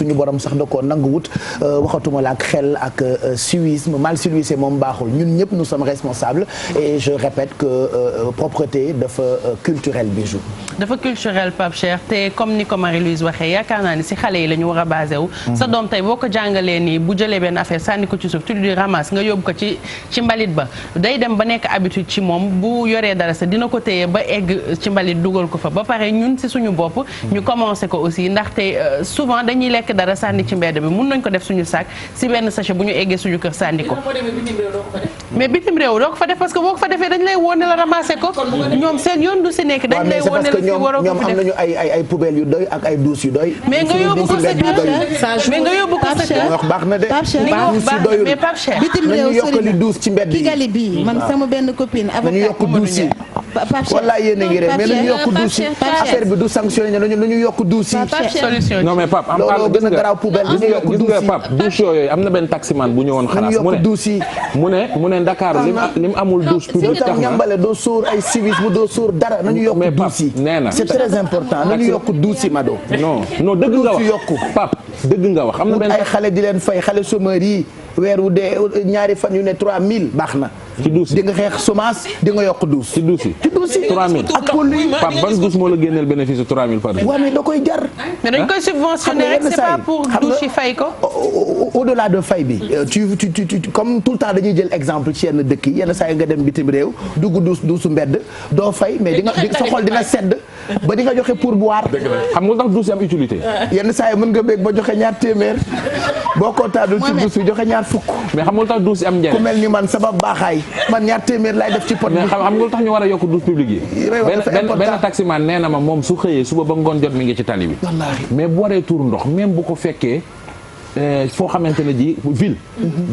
suñu borom sax da koo nanguwut waxatuma la ak xel ak civisme mal civilisé moom baaxul ñun ñëpp nous sommes responsables et je répète que propreté dafa culturel Bijou. dafa culturel Pape Cheikh te comme ni ko Marie-Louise waxee yaakaar naa ni si xale yi la ñu war a basé wu. sa doom tey boo ko jàngalee nii bu jëlee benn affaire sànni ko ci suuf tu di ramasse nga yóbbu ko ci mbalit ba day dem ba nekk habitude ci moom bu yoree dara sa dina ko téye ba egg ci mbalit dugal ko fa ba pare ñun si suñu bopp ñu commencé ko aussi ndaxte souvent dañuy lekk dara sànni ci mbedd bi mun nañ ko def suñu sac si benn sachet bu ñu eggee suñu kër sànni ko mais bitim réew doo ko fa def parce que boo ko fa defee dañ lay woon ne la ramasser ko ñoom seen yoon du si nekk dañ lay woon ne la fi waroo ko ñoom am nañu ay poubelles yu doy ak ay douches yu doy mais nga yóbbu ko sa kër wax baax na de mais Pape Cheikh bitim réew yokkali douche ci mbedd yi Kigali bii man sama benn copine nañu yokk douche yi wallaay yéen a ngi rek mais nañu yokk douche yi affaire bi du sanctionné nañu yokk douche yi non mais Pape am loolu gën a garaaw poubelle nañu yokk douche yi Pape douche yooyu am na benn taximan bu ñëwoon xalaas mu ne Dakar lim amul douche publique tax na ñambale doo sóor ay civisme doo sóor dara nañu yokk douche yi nee na c'est très important nañu yokk douche yi Mado non dëgg nga wax Pape dëgg nga wax am na benn ay xale di leen fay xale chômeur yi weer wu dee ñaari fan yu ne 3000 baax na ci douche di nga xeex chômage di nga yokk douche ci douche yi 3000 ak pôle yi Pape ban douche moo la génneel bénéfice 3000 par jour waaw mais da koy jar mais dañ koy subventionné rek c'est pas pour douche yi fay ko au-delà de fay bi tu comme tout le temps dañuy jël exemple ci yenn dëkk yi yenn saa yi nga dem bitim réew dugg douche mbedd doo fay mais di nga sa xol dina sedd ba di nga joxe pourboire xam nga tax douche yi am utilité yenn saa yi mën nga béeg ba joxe ñaar téeméer boo kontaanul ci douche bi joxe ñaar fukk mais xam nga tax douche yi am njëriñ ku mel ni man sama baaxaay man ñaar téeméer laay def ci pot bi mais xam nga tax ñu war a yokk douche publique yi benn taximan nee na ma moom su xëyee suba ba ngoon jot mi ngi ci tali bi mais bu waree tuur ndox même bu ko fekkee foo xamante ne ji ville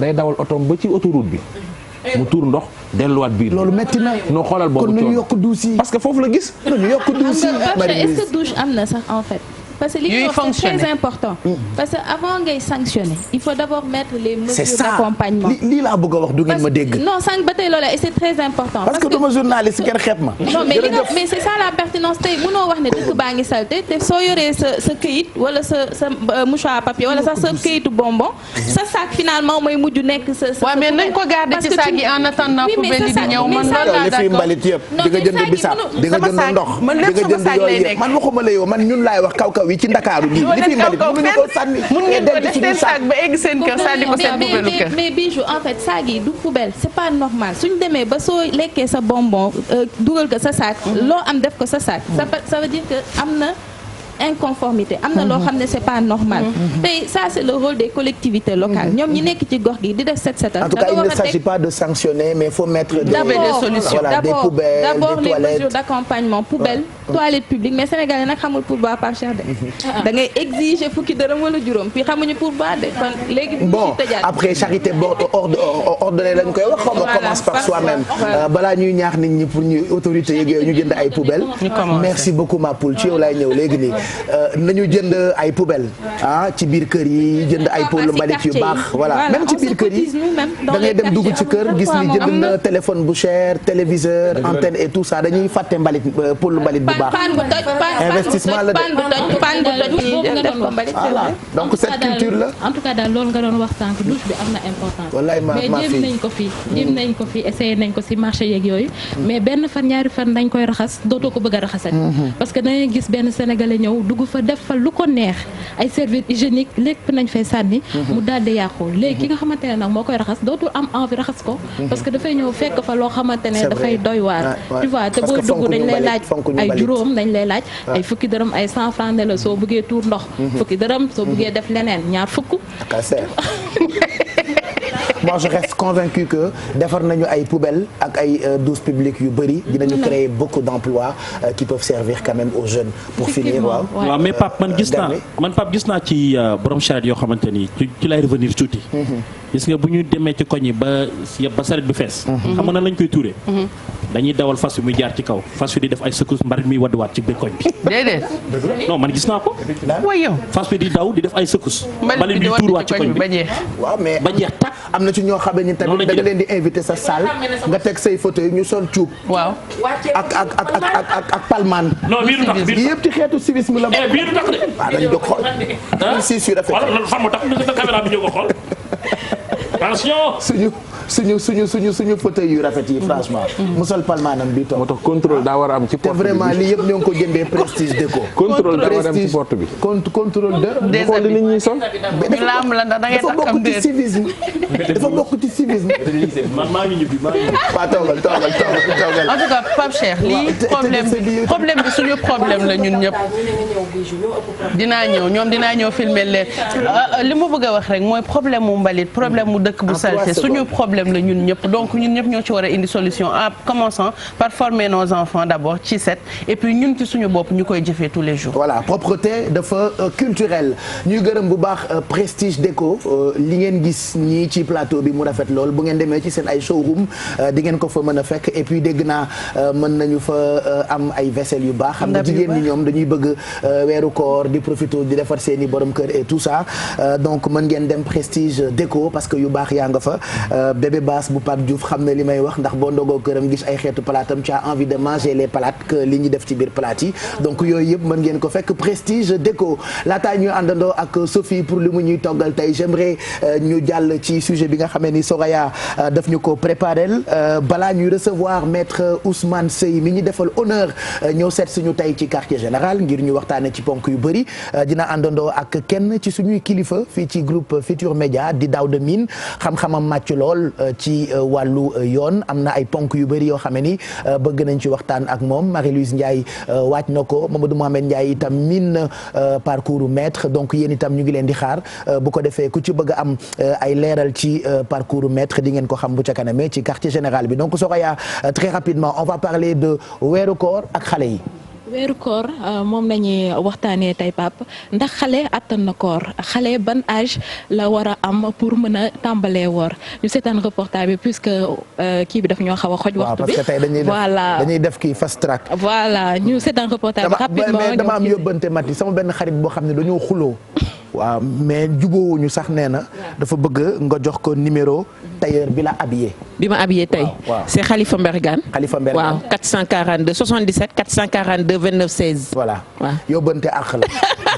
day dawal otoom ba ci autoroute bi mu tuur ndox delluwaat biir loolu métti na noo xoolal boobu kon nañu yokk douche yi parce que foofu la gis nañu yokk douche yi est-ce que douche am na sax en fait parce que li ñuy wax c'est très important parce que avant ngay sanctionner il faut d'abord mettre les mesures d'accompagnement lii laa bëgg a wax du ngeen ma dégg non sànq ba tey loolu et c'est très important parce que dama journaliste kenn xeeb ma non mais c'est ça la pertinence tey mënoo wax ne dëkk baa ngi salté te soo yoree sa këyit wala sa mouchoir papier wala sax sa këyitu bonbon sa sac finalement mooy mujj nekk sa waaw mais nañ ko garder ci sac yi en attendant poubelle yi di ñëw man loolu laa d'accord li fi mbalit yëpp di nga jënd bisaab di nga jënd ndox di nga jënd yooyu yëpp man waxuma la yow man ñun laay wax kaw wi ci Ndakaaru gi li fi mbalit mënuñu ko sànni mun ngeen ko def seen sac ba egg seen kër sànni ko seen poubelle kër mais Bijou en fait sac yi du poubelle c'est pas normal suñu demee ba soo lekkee sa bonbon dugal ko sa sac loo am def ko sa sac ça veut dire que am na inconformité am na loo xam ne c'est pas normal tey ça c'est le rôle des collectivités locales ñoom ñi nekk ci gox gi di def set setal en tout cas il ne s'agit pas de sanctionner mais il faut mettre des solutions des poubelles d'abord des les toilettes mesures d'accompagnement poubelle toilette publique mais Sénégal yi nag xamul pourboire par cher de da ngay exiger fukki dërëm wala juróom puis xamuñu pourboire de kon léegi bon après charité ordonnée lañ koy wax on commence par soi-même balaa ñuy ñaax nit ñi pour ñu autorités yeeg yooyu ñu jënd ay poubelles merci beaucoup ma poule ci yow laay ñëw léegi nii nañu jënd ay poubelles ci biir kër yi jënd ay pôle mbalit yu baax voilà même ci biir kër yi da ngay dem dugg ci kër gis ni jënd na téléphone bu cher téléviseur antenne et tout ça dañuy fàtte mbalit pôle mbalit bu baax investissement la voilà donc cette culture là en tout cas daal loolu nga doon wax sànq douche bi am na importance wallaay mais jéem nañ ko fi essayé nañ ko ci marché yeeg yooyu mais benn fan ñaari fan dañ koy raxas dootoo ko bëgg a raxasat parce que dangay gis benn sénégalais ñëw dugg fa def fa lu ko neex ay serviette hygiénique lépp nañ fay sànni mu daal di yàqu léegi ki nga xamante ne nag moo koy raxas dootul am envie raxas ko parce que dafay ñëw fekk fa loo xamante ne dafay doy waar tu vois te booy dugg dañ lay laaj ay juróom dañ lay laaj ay fukki dërëm ay 100 francs ne la soo bëggee tuur ndox fukki dërëm soo bëggee def leneen ñaar fukk moi je reste convaincu que defar nañu ay poubelles ak ay douches publiques yu bëri dinañu créer beaucoup d'emplois qui peuvent servir quand même aux jeunes pour finir waaw mais Pape man gis naa ci borom charrette yoo xamante ni ci lay revenir tuuti gis nga bu ñu demee ci koñ yi ba saret bi fees xam nga nan lañ koy tuuree dañuy dawal fas wi muy jaar ci kaw fas wi di def ay secousses mbarit mi wadduwaat ci biir koñ bi déedéet non man gis naa ko fas wi di daw di def ay secousses mbalit bi tuuruwaat ci koñ bi ba jeex tàkk am na ci ñoo xam ne tamit da nga leen di invité sa salle nga teg say fauteuil ñu sol cuub. waaw ak palman. non bii du tax yëpp ci xeetu civisme la. bii du tax de. waaw dañu jóg xool. si si rafet. wala loolu fan moo tax na caméra bi ñu ko xool attention. suñu fauteuil yu rafet yi franchement. mu sol palmaanam bi toog. moo tax contrôle daa war a am ci porte bi. te vraiment lii yëpp ñoo ngi ko jëndee prestige déco. contrôle daa war a am ci porte bi. contrôle de. xool li nit ñi sol. ñu laam la da ngay tax am déet dafa bokk ci civisme. maa ngi ñibbi maa ngi ñibbi. waaw toogal. en tout cas Pape Cheikh lii problème bi suñu problème la ñun ñëpp. dinaa ñëw filmer leen li ma bëgg a wax rek mooy problème mu mbalit problème mu dëkk bu salté suñu problème la ñun ñëpp donc ñun ñëpp ñoo ci war a indi solution en commençant par former nos enfants d'abord ci set et puis ñun ci suñu bopp ñu koy jëfee tous les jours. voilà propreté dafa culturel ñuy gërëm bu baax prestige déco li ngeen gis ñii ci plateau bi mu rafet lool bu ngeen demee ci seen ay showroom di ngeen ko fa mën a fekk et puis dégg naa mën nañu fa am ay vaisselle yu baax. xam nga jigéen ñi ñoom dañuy bëgg weeru koor di profité di defar seen i borom kër et tout ça donc mën ngeen dem prestige déco parce que yu baax yaa nga fa bébé baas bu Pape Diouf xam ne li may wax ndax boo ndogoo këram gis ay xeetu palaatam tu as envie de manger les palates que li ñu def ci biir palaat yi donc yooyu yëpp mën ngeen ko fekk prestige déco laataa ñuy àndandoo ak Sophie pour li mu ñuy toggal tey j'aimerais ñu jàll ci sujet bi nga xamee ni Soraya daf ñu ko préparel balaa ñuy recevoir maître Ousmane Seye mi ñu defal honneur ñëw seet suñu tey ci quartier général ngir ñu waxtaane ci ponk yu bëri dina àndandoo ak kenn ci suñuy kilifa fii ci groupe Futur Média di Daouda Mine xam-xamam màcc lool ci wàllu yoon am na ay ponk yu bëri yoo xam ne ni bëgg nañ ci waxtaan ak moom Marie-Louise Ndiaye waaj na ko Mamadou Mohamed Ndiaye itam min parcours maître donc yéen itam ñu ngi leen di xaar bu ko defee ku ci bëgg a am ay leeral ci parcours maître di ngeen ko xam bu ca kanamee ci quartier général bi donc Soraya très rapidement on va parler de weeru koor ak xale yi. weeru koor moom nañuy waxtaanee tey Pape ndax xale attan na koor xale ban âge la war a am pour mën a tàmbalee woor ñu seetaan reportage bi puisque kii bi daf ñoo xaw a xoj waxtu bi parce que tey dañuy def kii fast track. voilà ñu seetaan reportage bi rapidement mais dama am yóbbante Mati sama benn xarit boo xam ne dañoo xuloo waaw mais jubóowuñu sax nee na dafa bëgg nga jox ko numéro tailleur bi la habillé. bi ma habillé tey. waaw c'est Khalifa Mbergane. Khalifa Mbergane waaw 442 77 442 29 16. voilà waaw yóbbante àq la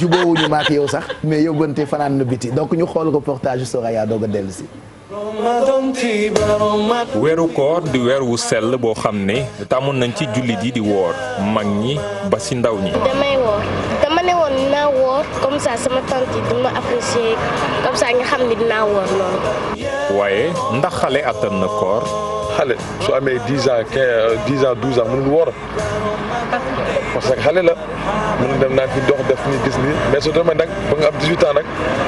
jubóowuñu ma ak yow sax mais yóbbante fanaan na biti donc ñu xool reportage Soraya doog a dellu si. weeru koor di weer wu sell boo xam ne tàmmoon nañ ci jullit yi di woor mag ñi ba ci ndaw ñi. damay woor dama ne woon dinaa woor comme ça sama tante yi dina apprécier comme ça nga xam ne dinaa woor noonu. waaye ndax xale attan na koor. xale su amee 10 ans 10 ans 12 ans mënul woor parce que xale la mën dem naa fi dox def ni gis ni mais soo demee nag ba nga am 18 ans nag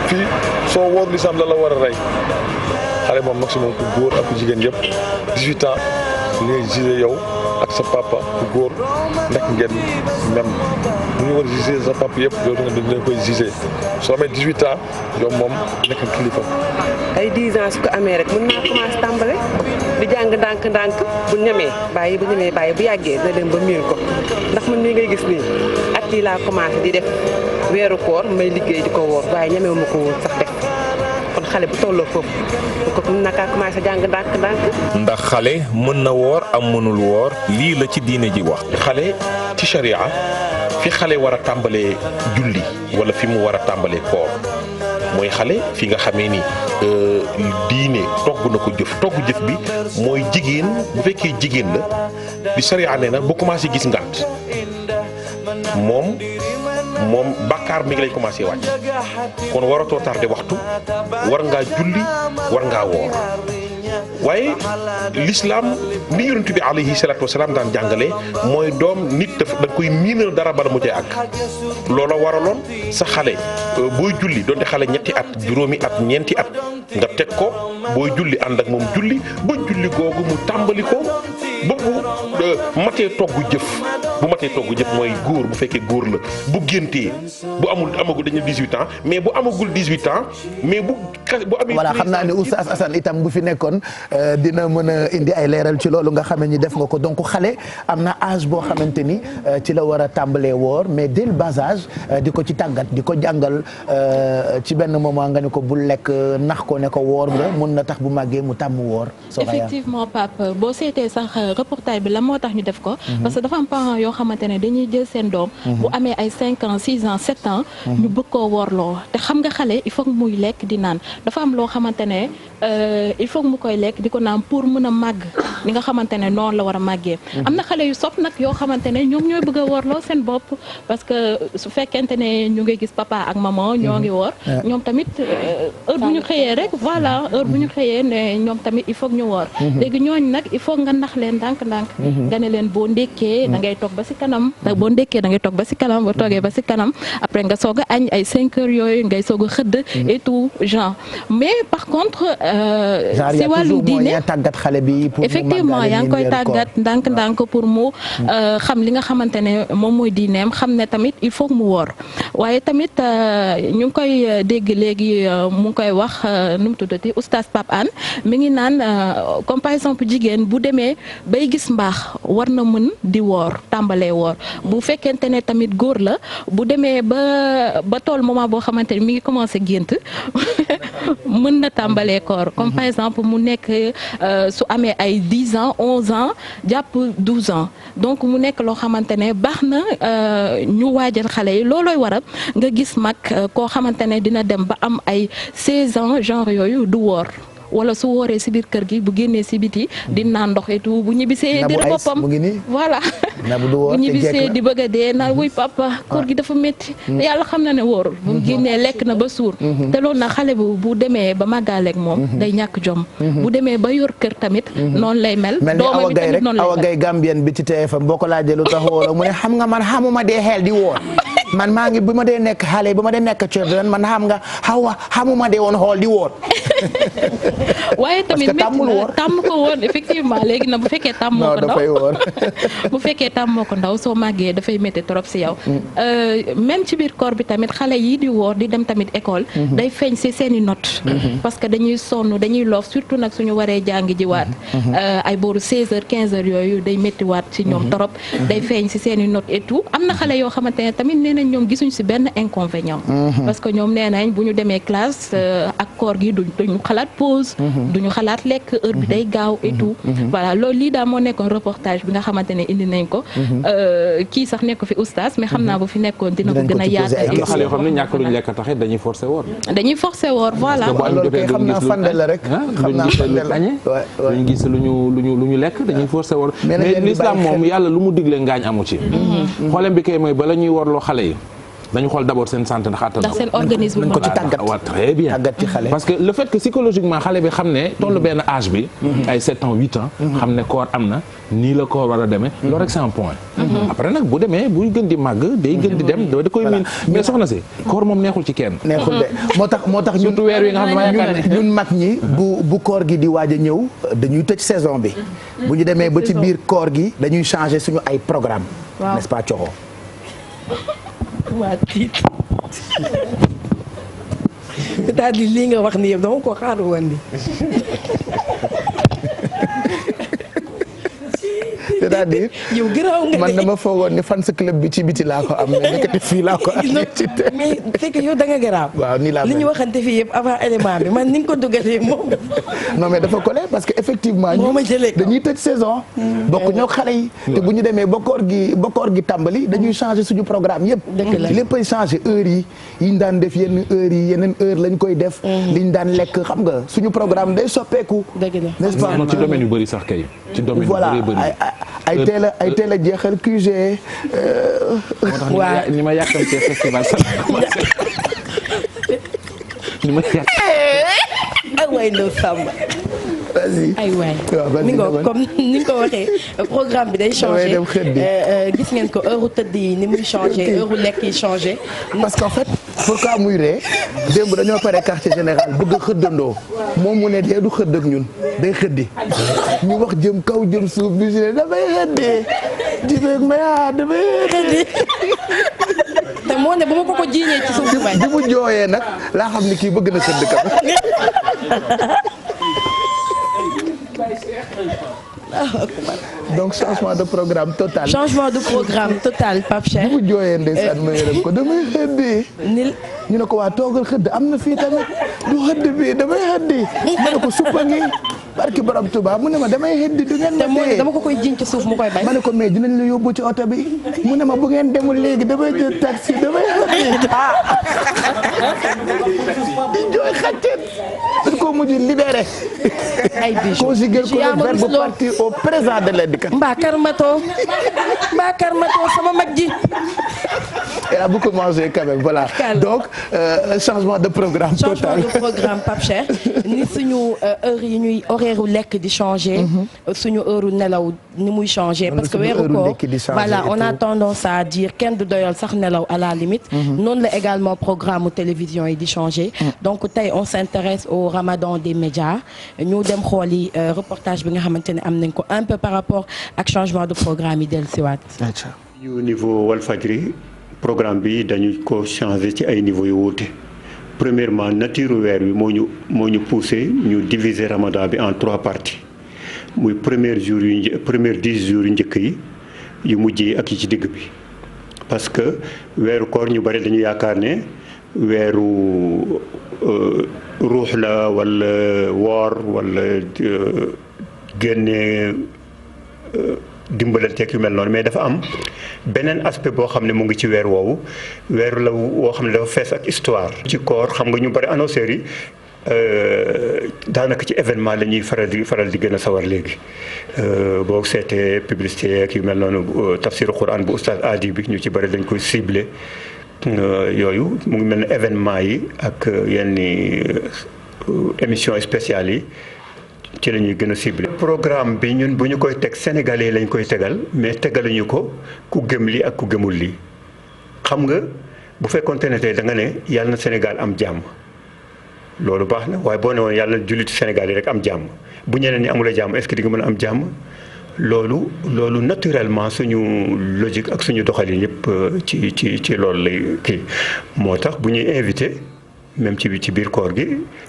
fii soo woor lisam la war a rey xale moom maximum ku góor ak ku jigéen yëpp 18 ans li ngay gisee yow ak sa papa ku góor nekk ngeen même bu ñu war a gisee sa papa yëpp yow dina koy gisee soo amee 18 ans yow moom nekk kilifa. ay 10 ans su ko amee rek mën naa commencé tàmbale di jàng ndànk-ndànk bu ñemee bàyyi bu yàggee na dem ba miin ko ndax man mii ngay gis nii at yi laa commencé di def weeru koor may liggéey di ko woor waaye ñemewu ma ko woon sax def kon xale bu tolloo foofu ko mën na kaa commencé jàng ndànk-ndànk. ndax xale mën na woor am mënul woor lii la ci diine ji wax. xale ci sharia fi xale war a tàmbalee julli wala fi mu war a tàmbalee koor mooy xale fi nga xamee ni diine togg na ko jëf togg jëf bi mooy jigéen bu fekkee jigéen la di sharia nee na bu commencé gis ngànt moom bàkkaar mi ngi lay commencé wàcc kon waratoo tardé waxtu war ngaa julli war ngaa woor waaye l'islam ni yonent bi alayhi salaatu wasalaam daan jàngale mooy doom nit da koy miinal dara bala mu cay àgg loola waraloon sa xale booy julli donte xale ñetti at juróomi at ñeenti at nga teg ko booy julli ànd ak moom julli ba julli googu mu tàmbali ko ba bu matee togg jëf bu matee togg jëf mooy góor bu fekkee góor la bu géntee bu amagul dañu 18 ans mais bu amagul 18 ans mais bu bu amee voilà xam naa ne Oustaz Assane itam bu fi nekkoon dina mën a indi ay leeral ci loolu nga xam ne def nga ko donc xale am na âge boo xamante ni ci la war a tàmbalee woor mais dès le bas âge di ko ci tàggat di ko jàngal ci benn moment nga ne ko bul lekk nax ko ne ko woor nga mën na tax bu màggee mu tàmm woor. effectivement Pape boo seetee sax reportage bi la moo tax ñu def ko. parce que dafa am parents yoo xamante ne dañuy jël seen doom. bu amee ay 5 ans 6 ans 7 ans. ñu bëgg koo woorloo te xam nga xale il faut muy lekk di naan dafa am loo xamante ne il faut mu koy lekk di ko naan pour mën a màgg li nga xamante ne noonu la war a màggee. am na xale yu sopp nag yoo xamante ne ñoom ñooy bëgg a woorloo seen bopp parce que su fekkente ne ñu ngi gis papa ak maman ñoo ngi woor. ñoom tamit heure bu ñu xëyee rek voilà heure bu ñu xëyee ne ñoom tamit il faut ñu woor. léegi ñooñu nag il faut nga nax leen ndànk-ndànk. nga ne leen boo ndékkee da ngay toog ba si kanam boo ndékkee da ngay toog ba si kanam boo toogee ba si kanam après nga soog a añ ay 5 heures yooyu ngay soog a xëdd et tout genre mais par contre. si wàllu diine tàggat xale bi pour effectivement yaa ngi koy tàggat ndànk-ndànk pour mu xam li nga xamante ne moom mooy diineem xam ne tamit il faut mu woor waaye tamit ñu ngi koy dégg léegi mu ngi koy wax nu mu tuddati oustaz Pape Anne mi ngi naan comme par exemple jigéen bu demee bay gis mbaax war na mën di woor tàmbalee woor bu fekkente ne tamit góor la bu demee ba tool moment boo xamante ne mi ngi commencé gént mën na tàmbalee koor comme par exemple mu nekk su amee ay 10 ans 11 ans jàpp 12 ans donc mu nekk loo xamante ne baax na ñu waajal xale yi loolooy waral nga gis mag koo xamante ne dina dem ba am ay 16 ans genre yooyu du woor wala su wooree si biir kër gi bu génnee si biti di naan ndox et tout bu ñibbisee dir boppam voilà bu ñibbisee di bëgg a dee naan wuy papa koor gi dafa métti te yàlla xam na ne wóorul bu génnee lekk na ba suur te loolu nag xale bu demee ba màggaaleeg moom day ñàkk jom bu demee ba yor kër tamit noonu lay mel doomam bi tamit noonu lay mel Awa Gaye Gambien bi ci TFM boo ko laajee lu tax wóor mu ne xam nga man xamuma dee xel di woor man maa ngi bi ma dee nekk xale bi ma dee nekk children man xam nga xamuma dee woon xool di woor waaye tamit tàmm ko woon effectivement léegi nag bu fekkee tàmmoo ko ndaw bu fekkee tàmmoo ko ndaw soo màggee dafay métti trop si yow même ci biir koor bi tamit xale yi di woor di dem tamit école day feeñ si seen i notes parce que dañuy sonn dañuy loof surtout nag suñu waree jàngi ji waat ay booru 16 heures 15 heures yooyu day métti waat si ñoom trop day feeñ si seen i notes et tout am na xale yoo xamante ne tamit nee nañ ñoom gisuñ si benn inconvénient parce que ñoom nee nañ bu ñu demee classe ak koor gi duñu xalaat pause duñu xalaat lekk heure bi day gaaw et tout voilà loolu lii daal moo nekkoon reportage bi nga xamante ne indi nañ ko kii sax nekk fi oustaz mais xam naa bu fi nekkoon dina ko gën a yaatal am na xale yoo xam ne ñàkk luñu lekk taxit dañuy forcé woor voilà loolu kay xam naa fandel la rek xam naa fandel la duñu gis lu ñu lekk dañuy forcé woor mais l'islam moom yàlla lu mu digle ngaañ amu ci xoolem bi kay mooy bala ñuy worloo xale yi dañu xool d'abord seen santé ndax attan ndax seen organisme ko ci tàggat waaw très bien tàggat ci xale parce que le fait que psychologiquement xale bi xam ne tollu benn âge bi ay 7 ans 8 ans xam ne koor am na nii la koor war a demee loolu rek c'est un point après nag bu demee buy gën di màgg day gën di dem da koy miin mais soxna si koor moom neexul ci kenn neexul de moo tax surtout weer wi nga xam ne ñun mag ñi bu koor gi di waaj a ñëw dañuy tëj saison bi bu ñu demee ba ci biir koor gi dañuy changer suñu ay programme n'est-ce pas Coxo waa tiit c'est-à-dire lii nga wax ni yëpp dama ko xaar woon ni c'est-à-dire yow gëraaw nga man dama foogoon ni fan sa club bi ci biti laa ko am mais nekkati fii laa ko am mais c'est que yow da nga gëraaw waaw nii laa li ñu waxante fii yëpp avant élément bi man ni nga ko dugalee moom non mais dafa collé parce que effectivement ñu dañuy tëj saison bokk ñoo xale yi te bu ñu demee ba koor gi tàmbali dañuy changer suñu programme yëpp léppay changer heures yi ñu daan def yenn heures yi yeneen heure lañ koy def li ñu daan lekk xam nga suñu programme day soppeeku n'est-ce pas ci domaine yu bëri sax kay ci domaine yu bëri ay teel a jeexal QG waaw ni ma yàkkamtee festival sax ni ma yàkk ay waay Ndo Samba ay waay mi ngo comme ni nga ko waxee programme bi day changé gis ngeen ko heure tëdd yi ni muy changé heure lekk yi changé parce qu'en fait pourquoi muy ree démb dañoo pare quartier général bëgg a xëddandoo moom mu ne dee du xëdd ak ñun day xëddi ñu wax jëm kaw jëm suuf bi si ne dafay xëddee di beeg ma damay xëddi te moo ne bu ma ko jiiñee ci suuf bay. bi mu jooyee nag laa xam ni kii bëgg na sëdd kam. donc changement de programme total. changement de programme total Pape Cheikh. bu mu jooyee ndeysaan ma yërëm ko damay xëddi. ñu ne ko waa toogal xëdd am na fii tamit du xëdd bi damay xëddi. ma ne ko suppa ngi barki borom Tuubaa mu ne ma damay xëddi du ngeen ma téye dama ko koy jiñ ci suuf mu koy bay. ma ne ko mais dinañ la yóbbu ci oto bi mu ne ma bu ngeen demul léegi damay jël taxi damay xëddi. di jooy xàcceen. dañ koo mujj libéré. ay bijoux conjuguer ko le verbe partir au présent de l'indicatif. mbaa karmato sama mag ji. Elle a beaucoup mangé quand même voilà donc changement de programme total. changement de programme Pape Cheikh ni suñu heure yi ñuy horaire lekk di changer. suñu heure nelaw ni muy changer. parce que weeru koor voilà on a tendance à dire kenn du doyal sax nelaw à la limite. noonu la également programme télévision yi di changer. donc tey on s'intéresse au ramadan des médias ñu dem xooli reportage bi nga xamante ne am nañ ko un peu par rapport ak changement de programme yi dellusiwaat. ñu niveau Walfadjri programme bi dañu ko changer ci ay niveau yu wuute premièrement nature weer bi moo ñu poussé ñu diviser ramadan bi en 3 parties muy première 10 jours yu njëkk yi yu mujj yi ak yi ci digg bi parce que weeru koor ñu bari dañu yaakaar ne weeru ruux la wala woor wala génne dimbalanteeg yu mel noonu mais dafa am beneen aspect boo xam ne mu ngi ci weer woowu weer la woo xam ne dafa fees ak histoire. ci koor xam nga ñu bari annonceurs yi daanaka ci événement la ñuy faral di gën a sawar léegi boo seetee publicité ak yu mel noonu tafsiru Quran bu oustaz Adi bi ñu ci bari dañ koy ciblé yooyu mu ngi mel ne événement yi ak yenn émission spéciale yi. ci la ñuy gën a ciblé. programme bi ñun bu ñu koy teg sénégalais lañ koy tegal mais tegaluñu ko ku gëm lii ak ku gëmul lii xam nga bu fekkoonte ne tey da nga ne yàlla na Sénégal am jàmm loolu baax na waaye boo ne woon yàlla na jullitu Sénégal yi rek am jàmm bu ñeneen ñi amulee jàmm est-ce que di nga mën a am jàmm loolu naturellement suñu logique ak suñu doxalin yëpp ci loolu lay kii moo tax bu ñuy invité. même ci biir koor gi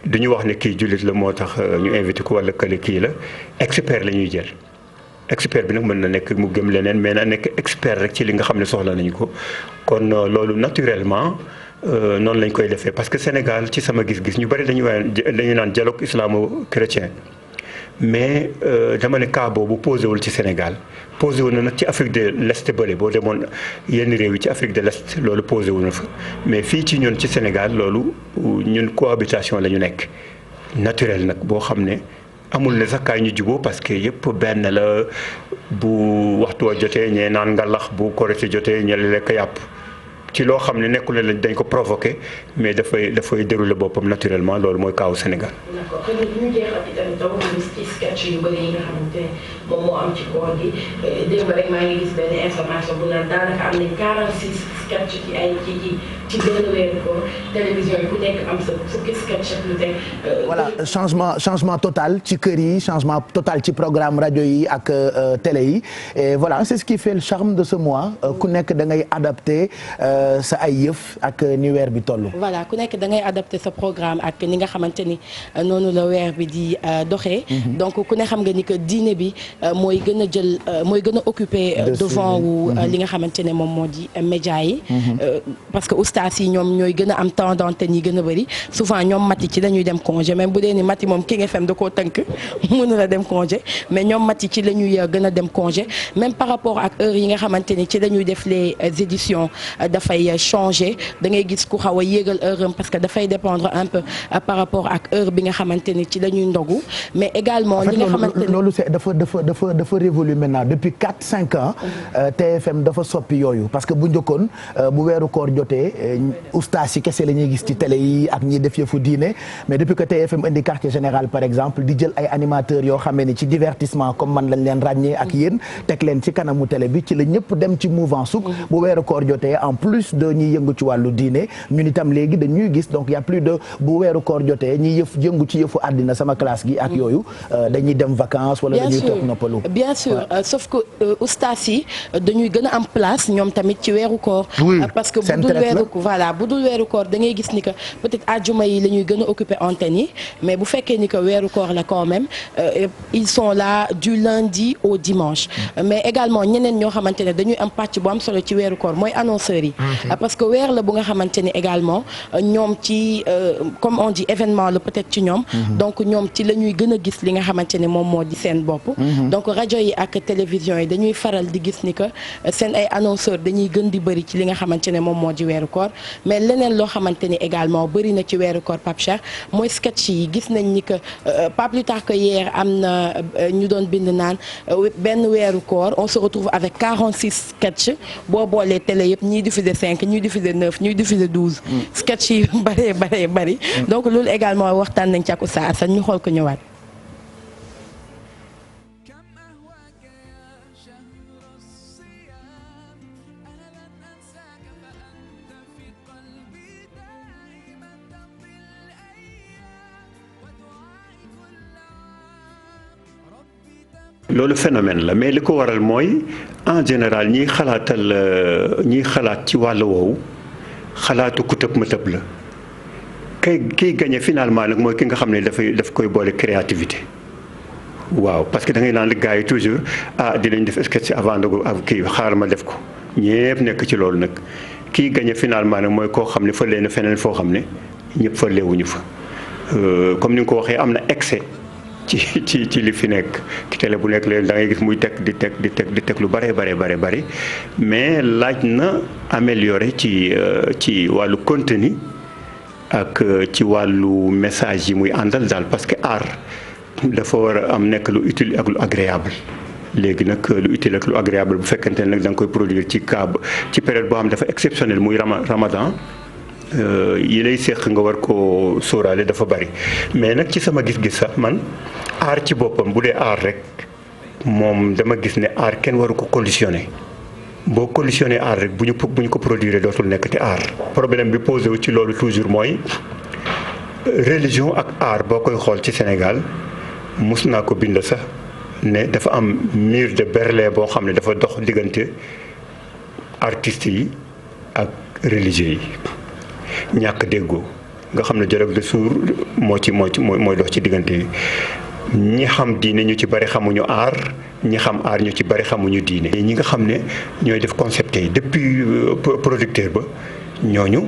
duñu wax ne kii jullit la moo tax ñu invité ko wala kële kii la expert la ñuy jël expert bi nag mën na nekk mu gëm leneen mais na nekk expert rek ci li nga xam ne soxla nañu ko kon loolu naturellement noonu lañ koy defee parce que Sénégal ci sama gis-gis ñu bari dañu naan dialogue islamo-chrétien mais dama ne cas boobu posé wul ci Sénégal posé wu na nag ci Afrique de l'Est bële boo demoon yenn réew yi ci Afrique de l'Est loolu posé wu na fa mais fii ci ñun ci Sénégal loolu ñun cohabitation la ñu nekk naturel nag boo xam ne amul ne sax kaay ñu juboo parce que yëpp benn la bu waxtu wa jotee ñee naan ngalax bu korité jotee ñe lekk yàpp ci loo xam ne nekkul ne dañ ko provoqué mais dafay dérouler boppam naturellement loolu mooy kaawu Sénégal. d'accord te ñu jeexal ci tamit dama gis ci sketch yu bëri yi nga xamante ne moom moo am ci koor gi démb rek maa ngi gis benn information bu naan daanaka am nañ 46 sketch ci ay ci benn weeru koor télévision yi ku nekk am sa fukki sketch ak lu teg. voilà changement total ci kër yi changement total ci programme rajo yi ak télé yi et voilà c'est ce qui fait le charme de ce mois ku nekk da ngay adapté. sa ay yëf ak ni weer bi toll. voilà ku nekk da ngay adapté sa programme ak ni nga xamante ni noonu la weer bi di doxee. donc ku ne xam nga ni que diine bi mooy gën a jël mooy gën a occupé devant wu li nga xamante ne moom moo di média yi. parce que ustaas yi ñoom ñooy gën a am temps d'antenne yi gën a bëri souvent ñoom mati ci la ñuy dem congé même bu dee ni mati moom King FM da koo tënk mënu la dem congé mais ñoom mati ci la ñuy gën a dem congé même par rapport ak heure yi nga xamante ni ci la ñuy def les éditions dafay changer da ngay gis ku xaw a yéegal heure am parce que dafay dépendre un peu par rapport ak heure bi nga xamante ni ci la ñuy ndogu mais également li nga xamante ni loolu c'est dafa révolu maintenant depuis 4-5 ans TFM dafa soppi yooyu parce que bu njëkkoon bu weeru koor jotee ustaas yi kese la ñuy gis ci télé yi ak ñiy def yëfu diine mais depuis que TFM indi quartier général par exemple di jël ay animateurs yoo xamee ni ci divertissement comme man lañ leen ràññee ak yéen teg leen ci kanamu télé bi ci la ñëpp dem ci mouvance bu weeru koor jotee en plus plus de ñiy yëngu ci wàllu diine ñun itam léegi dañuy gis donc y a plus de bu weeru koor jotee ñi yëngu ci yëfu àddina sama classe gi ak yooyu dañuy dem vacances wala dañuy toog noppalu. bien sûr sauf que oustaz yi dañuy gën a am place ñoom tamit ci weeru koor. parce que bu dul weeru koor da ngay gis ni que peut-être àjjuma yi la ñuy gën a occuper antenne yi mais bu fekkee ni que weeru koor la quand même ils sont là du lundi au dimanche. mais également ñeneen ñoo xamante ne dañuy am pàcc bu am solo ci weeru koor mooy annonceurs yi. parce que weer la bu nga xamante ne également ñoom ci comme on dit événement la peut-être ci ñoom. donc ñoom ci la ñuy gën a gis li nga xamante ne moom moo di seen bopp. donc rajo yi ak télévision yi dañuy faral di gis ni que seen ay annonceurs dañuy gën di bëri ci li nga xamante ne moom moo di weeru koor mais leneen loo xamante ni également bëri na ci weeru koor Pape Cheikh mooy sketch yi gis nañ ni que pas plus tard que hier am na ñu doon bind naan benn weeru koor on se retrouve avec 46 sketch boo boolee télé yëpp ñuy diffuser 5 ñuy diffuser 9 ñuy diffuser 12 sketch yi bëree donc loolu également waxtaan nañ ci ak Oustaz Assane ñu xool ko ñëwaat. loolu phénomène la mais li ko waral mooy en général ñiy xalaat ci wàll woowu xalaatu ku tëb ma tëb la kiy gagné finalement nag mooy ki nga xam ne daf koy boole créativité waaw parce que da ngay naan li gars yi toujours dinañ def sketch avant de kii xaaral ma def ko ñëpp nekk ci loolu nag kiy gagné finalement nag mooy koo xam ne fa leen feneen foo xam ne ñëpp fa leewuñu fa comme ni nga ko waxee am na excès ci li fi nekk ci télé bu nekk leen da ngay gis muy teg di teg lu bare mais laaj na améliorer ci wàllu contenu ak ci wàllu message yi muy àndal daal parce que art dafa war a am nekk lu utile ak lu agréable léegi nag lu utile ak lu agréable bu fekkente ne nag da nga koy produire ci période boo xam dafa exceptionnel muy Ramadan yi lay séq nga war ko sóoraale dafa bari mais nag ci sama gis-gis sax man aar ci boppam bu dee aar rek moom dama gis ne aar kenn waru ko conditionné boo conditionné aar rek bu ñu ko produire dootul nekk te aar problème bi posé wu ci loolu toujours mooy religion ak aar boo koy xool ci Sénégal mus naa ko bind sax ne dafa am mur de Berlin boo xam ne dafa dox diggante artistes yi ak religieux yi ñàkk déggoo nga xam ne dialogue de sourds mooy dox ci diggante yi ñi xam diine ñu ci bari xamuñu aar ñi xam aar ñu ci bari xamuñu diine. ñi nga xam ne ñooy def concept yi depuis producteur ba ñooñu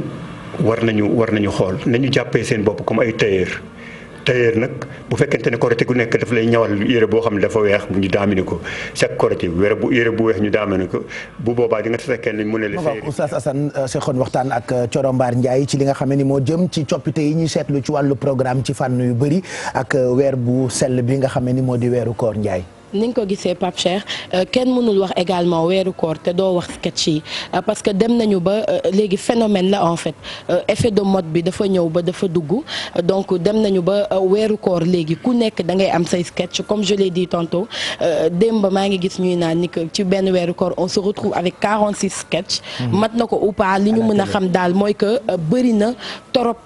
war nañu xool nañu jàppee seen bopp comme ay tailleur nag bu fekkente ne Korité gu nekk daf lay ñawal yére boo xam ne dafa weex bu ñu daamine ko chaque Korité yére bu weex ñu daamine ko bu boobaa di nga fekkee ne mu ne la. Oustaz Assane seqoon waxtaan ak Thioro Mbar Ndiaye ci li nga xam ne ni moo jëm ci coppite yi ñuy seetlu ci wàllu programme ci fànn yu bëri ak weer bu sell bi nga xam ne ni moo di weeru koor Ndiaye. ni nga ko gisee Pape Cheikh kenn mënul wax également weeru koor te doo wax sketch yi parce que dem nañu ba léegi phénomène la en fait effet de mode bi dafa ñëw ba dafa dugg donc dem nañu ba weeru koor léegi ku nekk da ngay am say sketch comme je l'ai dit tantôt démb maa ngi gis ñuy naan ni que ci benn weeru koor on se retrouve avec 46 sketch mat na ko ou pas li ñu mën a xam daal mooy que bëri na torop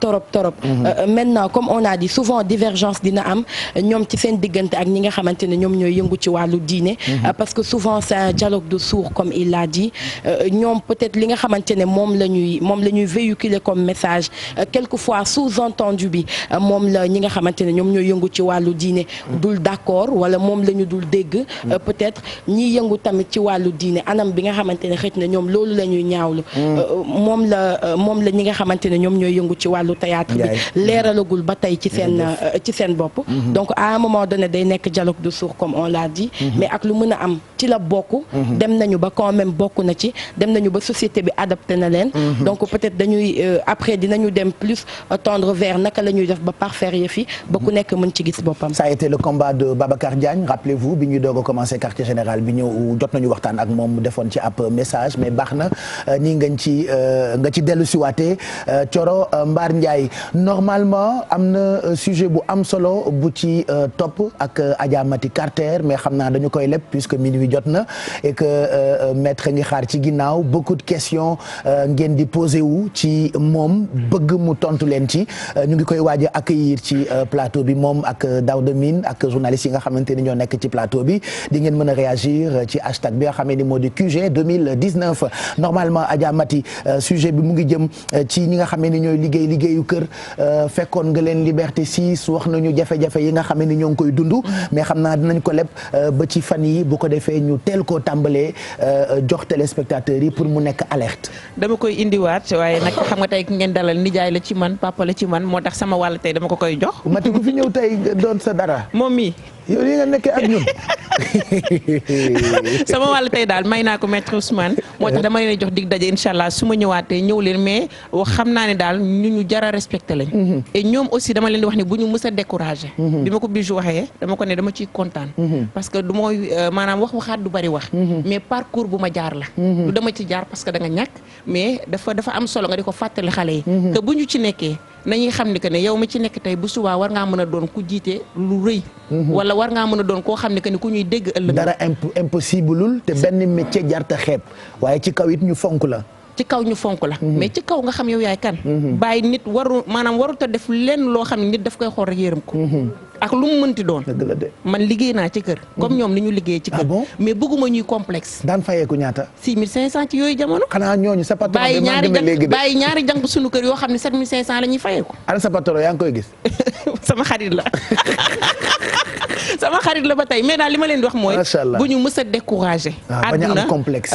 maintenant comme on a dit souvent divergence dina am ñoom ci seen diggante ak ñi nga xamante ne ñoom ñooy yëngu ci wàllu diine parce que souvent c'est un dialogue de sourds comme il l'a dit ñoom peut-être li nga xamante ne moom la ñuy véhiculer comme message quelquefois sous-entendu bi moom la ñi nga xamante ne ñoom ñooy yëngu ci wàllu diine dul d'accord wala moom la ñu dul dégg peut-être ñiy yëngu tamit ci wàllu diine anam bi nga xamante ne xëy na ñoom loolu la ñuy ñaawlu moom la ñi nga xamante ne ñoom ñooy yëngu ci wàllu théâtre bi leeralagul ba tey ci seen bopp donc à un moment donné day nekk dialogue de sourds comme on l'a dit mais ak lu mën a am ci la bokk dem nañu ba quand même bokk na ci dem nañu ba société bi adapté na leen donc peut-être dañuy après dinañu dem plus tendre vers naka la ñuy def ba parfaire yëf yi ba ku nekk mën ci gis boppam. Ça a été le combat de Babacar Diagne rappelez-vous bi ñu doog a commencé quartier général bi ñëw jot nañu waxtaan ak moom mu defoon ci ab message mais baax na nii nga ci dellu siwaatee Thioro Mbar Ndiaye normalement am na sujet bu am solo bu ci topp ak Adja Mati Carter mais xam naa dañu koy leb puisque minuit jot na et que maître ngi xaar ci ginnaaw beaucoup de questions ngeen di posé wu ci moom bëgg mu tontu leen ci ñu ngi koy waaj a accueillir ci plateau bi moom ak Daouda Mine ak journalistes yi nga xamante ni ñoo nekk ci plateau bi di ngeen mën a réagir ci hashtag bi nga xam ne moo di QG 2019 normalement Adja Mati sujet bi mu ngi jëm ci ñi nga xam ne ñooy liggéeyu kër fekkoon nga leen Liberté 6 wax nañu jafe-jafe yi nga xam ne ñoo ngi koy dund mais xam naa dinañ ko leb ba ci fan yi bu ko defee ñu teel koo tàmbalee jox téléspectateurs yi pour mu nekk alerte. dama koy indiwaat waaye nag xam nga tey ki ngeen dalal nijaay la ci man papa la ci man moo tax sama wàll tey dama ko koy jox. Mati ku fi ñëw tey doon sa dara. moom mii. yow li nga nekkee ak ñun. sama wàll tey daal may naa ko maître Ousmane moo tax dama leen jox dig daje incha allah su ma ñëwaatee ñëw leen mais wax xam naa ne daal ñu jara respecté lañ. et ñoom aussi dama leen di wax ne bu ñu mës a découragé. bi ma ko Bijou waxee dama ko ne dama ciy kontaan. parce que du mooy maanaam waxaat du bari wax. mais parcours bu ma jaar la. du dama ci jaar parce que da nga ñàkk mais dafa am solo nga di ko fàttali xale yi. que bu ñu ci nekkee. nañuy xam ni que ne yow mi ci nekk tey bu subaa war ngaa mën a doon ku jiite lu rëy. wala war ngaa mën a doon koo xam ne que ni ku ñuy dégg ëllëg. dara impossible te benn métier jarta xeeb waaye ci kaw it ñu fonk la. ci kaw ñu fonk la. mais ci kaw nga xam yow yaay kan. bàyyi nit warut a def lenn loo xam ne nit daf koy xool rek yërëm ko. ak lu mu mënti doon. dëgg la de man liggéey naa ci kër. comme ñoom ni ñu liggéey ci kër. mais bëgguma ñuy complexe. daan fayeeku ñaata. 6500 ci yooyu jamono. xanaa ñooñu sa patron de man dina léegi de bàyyi ñaari jànk suñu kër yoo xam ne 7500 la ñuy fayeeku. ana sa patron yaa ngi koy gis. sama xarit la. sama xarit la ba tey mais daal li ma leen di wax mooy. bu ñu mës a découragé. bañ a am complexe.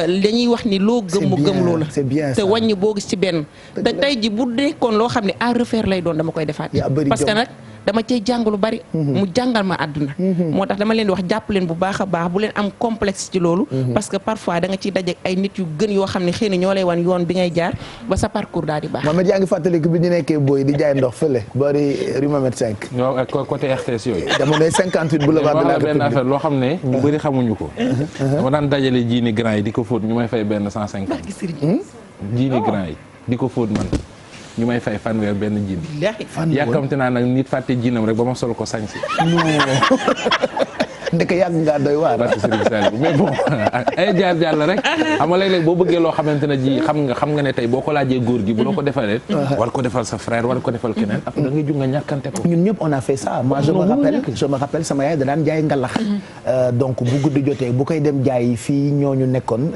dañuy wax ni loo gëm mu gëm loo la. c'est bien te wàññi boo gis ci benn. te tey ji bu nekkoon loo xam ne à refaire lay doon dama koy defaat. parce que nag dama cee jàng lu bari. mu jàngal ma àdduna. moo tax dama leen di wax jàpp leen bu baax a baax bu leen am complexe ci loolu. parce que parfois da nga ciy daje ay nit yu gën yoo xam ne xëy na ñoo lay wan yoon bi ngay jaar ba sa parcours daal di baax. Mohamed yaa ngi fàttaliku bi ñu nekkee booy di jaay ndox fële boori rue Mohamed 5. ñoo ak côté RTS yooyu. jamonoy 58 boulevard de la République. benn affaire loo xam ne ñu bëri xamuñu ko. dama daan dajale jiini grand yi di ko fóot ñu may fay benn 150. jiini grand yi di ko fóot man. ñu may fay fanweer benn jiin. yàkkamte naa nag nit fàtte jiinam rek ba ma sol ko sañ si. ndeke yàgg ngaa doy waar. mais bon ay jaar la rek. xam nga léeg-léeg boo bëggee loo xamante ne ji xam nga ne tey boo ko laajee góor gi bu la ko defalee. war ko defal sa frère war ko defal keneen. après da ngay jug nga ñàkkante ko. ñun ñëpp on a fait ça. moi je me rappelle sama yaay da daan jaay ngalax. donc bu guddi jotee bu koy dem jaay fii ñooñu nekkoon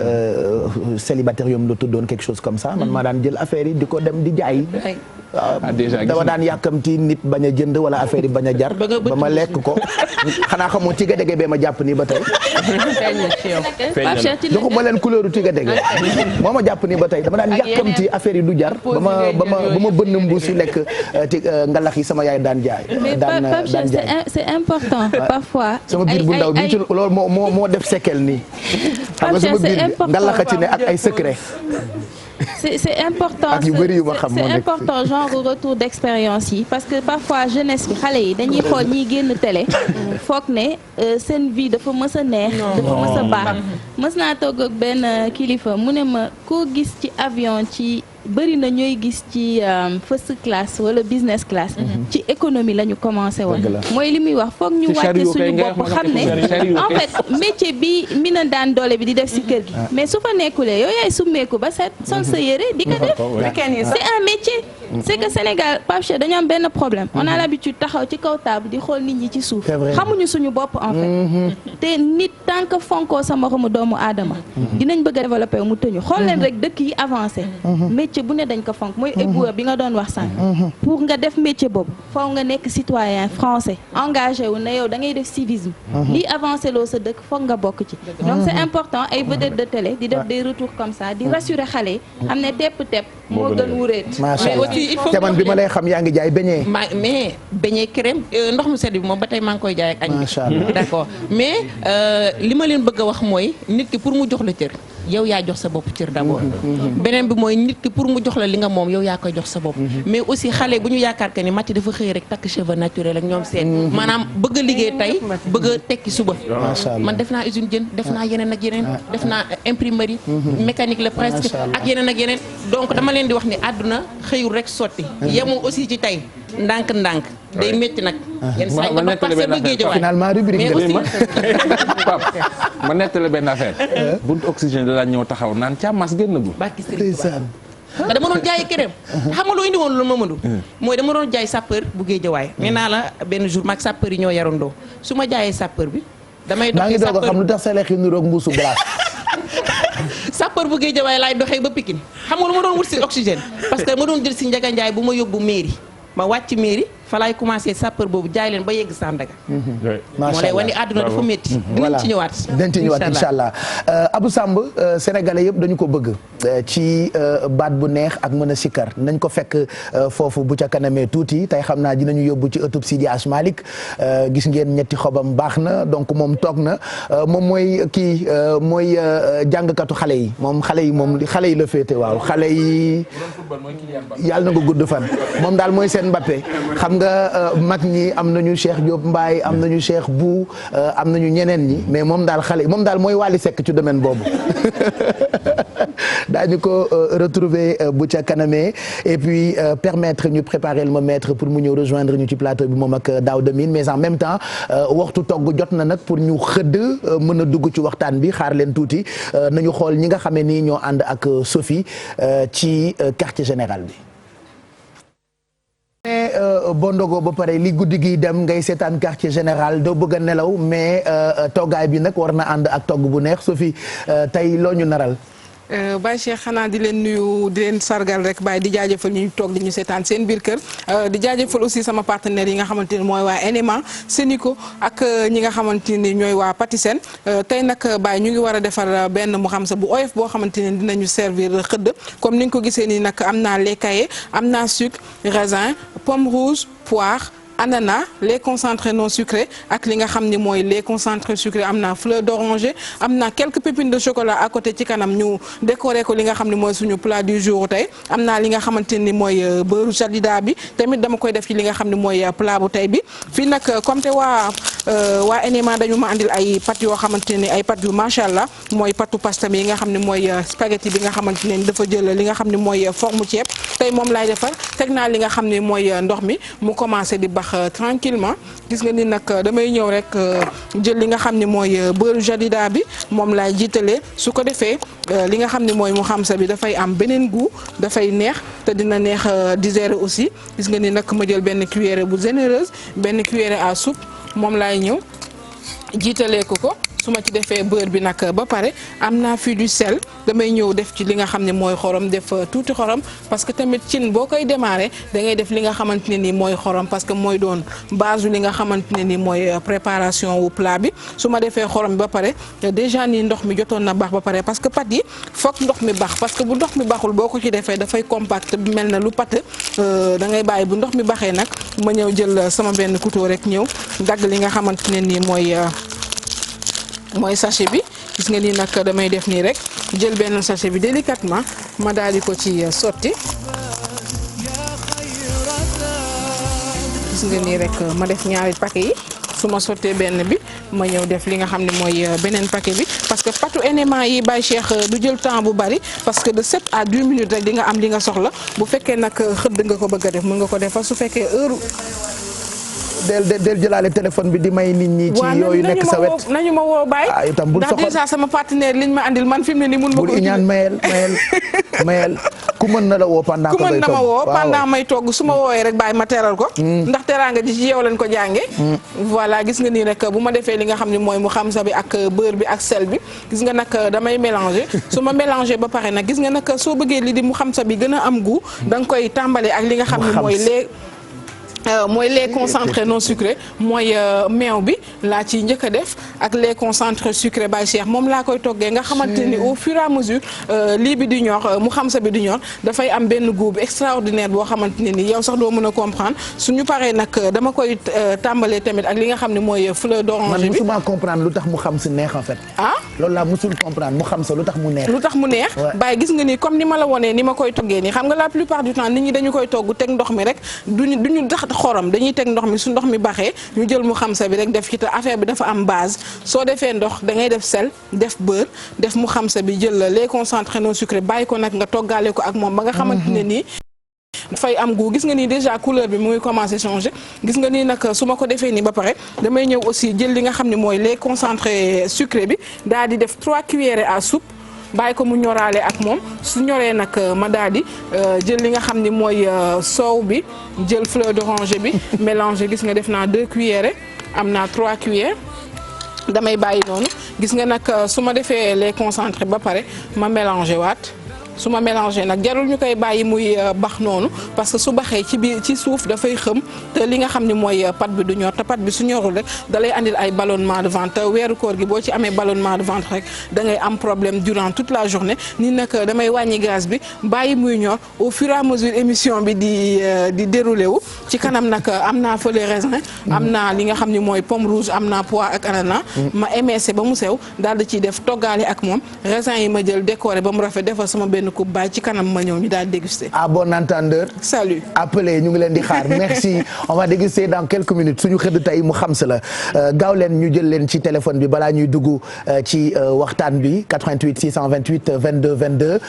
célibatarium la tuddoon quelque chose comme ça. man maa daan jël affaire yi di ko dem di jaay. déjà dama daan yàkkamti nit bañ a jënd wala affaire yi bañ a jar. ba ma lekk ko xanaa xamoo tiga dege bee ma jàpp nii ba tey. joxuma leen couleur tiga dege. moo ma jàpp nii ba tey dama daan yàkkamti affaire yi du jar. ba ma bënn mbuus yi lekk ngalax yi sama yaay daan jaay. daan jaay c'est important parfois. sama biir bu ndaw bi ci loolu moo def sekel nii. xam nga sama biir ngalax ci ne ak ay secret. c'est important c'est important genre retour d'expérience yi parce que parfois jeunesse bi xale yi dañuy xool ñiy génn télé foog ne seen vie dafa mës a neex dafa mës a baax mës naa togg ak benn kilifa mu ne ma koo gis ci avion ci bëri na ñooy gis ci first class wala business class ci économie la ñu commencé woon mooy li muy wax foog ñu wàcce suñu bopp xam ne en fait métier bi mi na daan doole bi di def si kër gi mais su fa nekkulee yow yaay summeeku ba set sol sa yére di ko def c'est un métier c'est que Sénégal Pape Cheikh dañu am benn problème on a l'habitude taxaw ci kaw table di xool nit ñi ci suuf xamuñu suñu bopp en fait te nit tant que fonkoo sa moromu doomu aadama dinañ bëgg a développer mu tëñu xool leen rek dëkk yi avancé métier bu ne dañ ko fonk mooy éboueur bi nga doon wax sànq pour nga def métier boobu faw nga nekk citoyen français engagé wu ne yow da ngay def civisme lii avancé loo sa dëkk foog nga bokk ci donc c'est important ay vedettes de télé di def des retours comme ça di rassurer xale yi xam ne tepp moo gën wuréet te man bi ma lay xam yaa ngi jaay beñee mais beñee crème ndox mu sedd bi moom ba tey maa ngi koy jaay ak añ bi d'accord mais li ma leen bëgg a wax mooy nit ki pour mu jox la cër yow yaa jox sa bopp cër d'abord beneen bi mooy nit ki pour mu jox la li nga moom yow yaa koy jox sa bopp mais aussi xale bu ñu yaakaar que ni Maty dafa xëy rek takk cheveux naturel ak ñoom seen maanaam bëgg a liggéey tey bëgg a tekki suba man def naa usine jën def naa yeneen ak yeneen def naa imprimerie mécanique la presque ak yeneen donc dama leen di wax ni àdduna xëyul rek sotti yemul aussi ci tey ndànk day métti nag. yenn saa yi ma nga nettali passé benn ba géej waay. finalement rubrique mais aussi Pape ma nettali benn affaire. buntu oxygène da la ñëw taxaw naan càmmas génn bu. ba dama doon jaay këram. xam nga loo indi woon loolu Mamadou. mooy dama doon jaay sapeur bu Géejawaay. nee naa la benn jour maag sapeur yi ñoo yarandoo su ma jaayee sapeur bi. damay doxee sapeur maa ngi doog a xam lu tax sa lekk niroog mbuusu glace. sapeur bu Géejawaay laay doxee ba Pikine xam nga lu ma doon wut si oxygène parce que ma doon jël si Njaga Njaay bu ma yóbbu mairie ma wàcc mairie fa laay commencé sapeur boobu jaay leen ba yegg Sandaga. moo lay wane àdduna dafa métti. dinañ ci ñëwaat incha allah Abou Samb sénégalais yëpp dañu ko bëgg ci baat bu neex ak mën a sikkar nañ ko fekk foofu bu ca kanamee tuuti tey xam naa dinañu yóbbu ci ëttub Sidi Hadj Malick gis ngeen ñetti xobam baax na donc moom toog na moom mooy kii mooy jàngkatu xale yi moom xale yi la féete waaw xale yi yàlla na ko gudd fan moom daal mooy seen Mbappé xam nga mag ñi am nañu Cheikh Diop Mbaye am nañu Cheikh Bou am nañu ñeneen ñi mais moom daal xale moom daal mooy Wally Seck ci domaine boobu daañu ko retrouver bu ca kanamee et puis permettre ñu préparer le maître pour mu ñëw rejoindre ñu ci plateau bi moom ak Daouda Mine mais en même temps waxtu togg jot na nag pour ñu xëdd mën a dugg ci waxtaan bi xaar leen tuuti nañu xool ñi nga xamee ni ñoo ànd ak Sophie ci quartier général bi. boo ndogoo ba pare li guddi gi dem ngay seetaan quartier général doo bëgg a nelaw mais toggaay bi nag war na ànd ak togg bu neex Sophie tey loo ñu naral. Baye Cheikh xanaa di leen nuyu di leen sargal rek Baye di jaajëfal ñu toog di ñu seetaan seen biir kër di jaajëfal aussi sama partenaires yi nga xamante ni mooy waa NMA Sénico ak ñi nga xamante ni ñooy waa Patisen tey nag Baye ñu ngi war a defar benn mu xam sa bu oyof boo xamante ni dinañu servir xëdd comme ni nga ko gisee nii nag am naa lait caillé am naa sucre raisin pomme rouge poire ananas lait concentré non sucré ak li nga xam ni mooy lait concentré sucré am na fleur d'oranger am na quelques pépines de chocolat à côté ci kanam ñu décorer ko li nga xam ni mooy suñu plat du jour tey am naa li nga xamante ni mooy beurre jadida bi tamit dama koy def ci li nga xam ni mooy plat bu tey bi fii nag comme te waa NMA dañu ma andil ay pâtes yoo xamante ni ay pâtes yu macha allah mooy pâtu pasta bi yi nga xam ni mooy spaghetti bi nga xamante ne dafa jël li nga xam ni mooy forme ceeb tey moom laay defar teg naa li nga xam ni mooy ndox mi mu commencé di bax tranquillement gis nga ni nag damay ñëw rek jël li nga xam ni mooy beurre jadida bi moom laay jiitalee su ko defee li nga xam ni mooy mu xam sa bi dafay am beneen goût dafay neex te dina neex digérer aussi gis nga ni nag ma jël benn cuillère bu généreuse benn cuillère à soupe moom laay ñëw jiitalee ko su ma ci defee beurre bi nag ba pare am naa fi du sel damay ñëw def ci li nga xam ne mooy xorom def tuuti xorom parce que tamit cin boo koy démarrer da ngay def li nga xamante ne ni mooy xorom parce que mooy doon base li nga xamante ne ni mooy préparation wu plat bi su ma defee xorom bi ba pare déjà nii ndox mi jotoon na baax ba pare parce que pâte yi foog ndox mi baax parce que bu ndox mi baaxul boo ko ci defee dafay compact bi mel na lu pâte da ngay bàyyi bu ndox mi baxee nag ma ñëw jël sama benn couteau rek ñëw dagg li nga xamante ne ni mooy sachet bi gis nga nii nag damay def nii rek jël benn sachet bi délicatement ma daal di ko ci sotti gis nga nii rek ma def ñaari paquet yi su ma sottee benn bi ma ñëw def li nga xam ne mooy beneen paquet bi parce que pâtu NMA yi Baye Cheikh du jël temps bu bari parce que de 7 à 10 minutes rek di nga am li nga soxla bu fekkee nag xëdd nga ko bëgg a def mën nga ko defal su fekkee heure. del jëlaale téléphone bi di may nit ñi ci yooyu nekk sa wet nañu ma woo Baye itam bul ndax déjà sama partenaire liñ ma andil man fi mu ne nii mun ma ko bul iñaan mayel ku mën na la woo pendant ku mën na ma woo pendant may togg su ma woowee rek Baye ma teral ko ndax teraanga ji ci yow lañ ko jànge voilà gis nga nii rek bu ma defee li nga xam ne mooy mu xam sa bi ak beurre bi ak sel bi gis nga nag damay mélanger su ma mélanger ba pare nag gis nga nag soo bëggee li di mu xam sa bi gën a am goût da nga koy tàmbalee ak li nga xam ne mooy lait concentré non sucré mooy meew bi laa ci njëkk a def ak lait concentré sucré Baye Cheikh moom laa koy toggee nga xamante ni au fur et à mesure lii bi di ñor mu xam sa bi di ñor dafay am benn goût bu extraordinaire boo xamante ne ni yow sax doo mën a comprendre suñu paree nag dama koy tàmbalee tamit ak li nga xam ne mooy fleur d'oranger bi. man musuma comprendre lu tax mu xam si neex en fait. loolu laa musul comprendre mu xam sa lu tax mu neex. lu tax mu neex Baye gis nga ni comme ni ma la wonee ni ma koy toggee nii xam nga la plupart du temps nit ñi dañu koy togg teg ndox mi rek duñu tax xorom dañuy teg ndox mi su ndox mi baxee ñu jël mu xam sa bi rek def ci te affaire bi dafa am base soo defee ndox da ngay def sel def beurre def mu xam sa bi jël lait concentré non sucré bàyyi ko nag nga toggaale ko ak moom ba nga xamante ne nii dafay am goût gis nga nii déjà couleur bi mu ngi commencé changer gis nga nii nag su ma ko defee nii ba pare damay ñëw aussi jël li nga xam ne mooy lait concentré sucré bi daal di def 3 cuillerées à soupe bàyyi ko mu ñoraale ak moom su ñoree nag ma daal di jël li nga xam ni mooy soow bi jël fleur d'oranger bi mélanger gis nga def naa 2 cuillerées am naa 3 cuillères damay bàyyi noonu gis nga nag su ma defee lait concentré ba pare ma mélanger waat su ma mélangé nag jarul ñu koy bàyyi muy bax noonu parce que su baxee ci biir ci suuf dafay xëm te li nga xam ne mooy pâte bi du ñor te pâte bi su ñorul rek da lay andil ay ballonnement de ventre te weeru koor gi boo ci amee ballonnement de ventre rek da ngay am problème durant toute la journée ni nag damay wàññi gaz bi bàyyi muy ñor au fur et à mesure émission bi di déroulé wu ci kanam nag am naa fële raisin am naa li nga xam ne mooy pomme rouge am naa poire ak ananas ma émincé ba mu sew daal di ciy def toggaale ak moom raisin yi ma jël décoré ba mu rafet defal sama benn coupe bàyyi ci kanam ma ñëw ñu daal déguster. à bon entendeur. salut. appelez ñu ngi leen di xaar merci on va déguster dans quelques minutes suñu xëdd tey mu xam sa la gaaw leen ñu jël leen ci téléphone bi balaa ñuy dugg ci waxtaan bi 88 628 22 22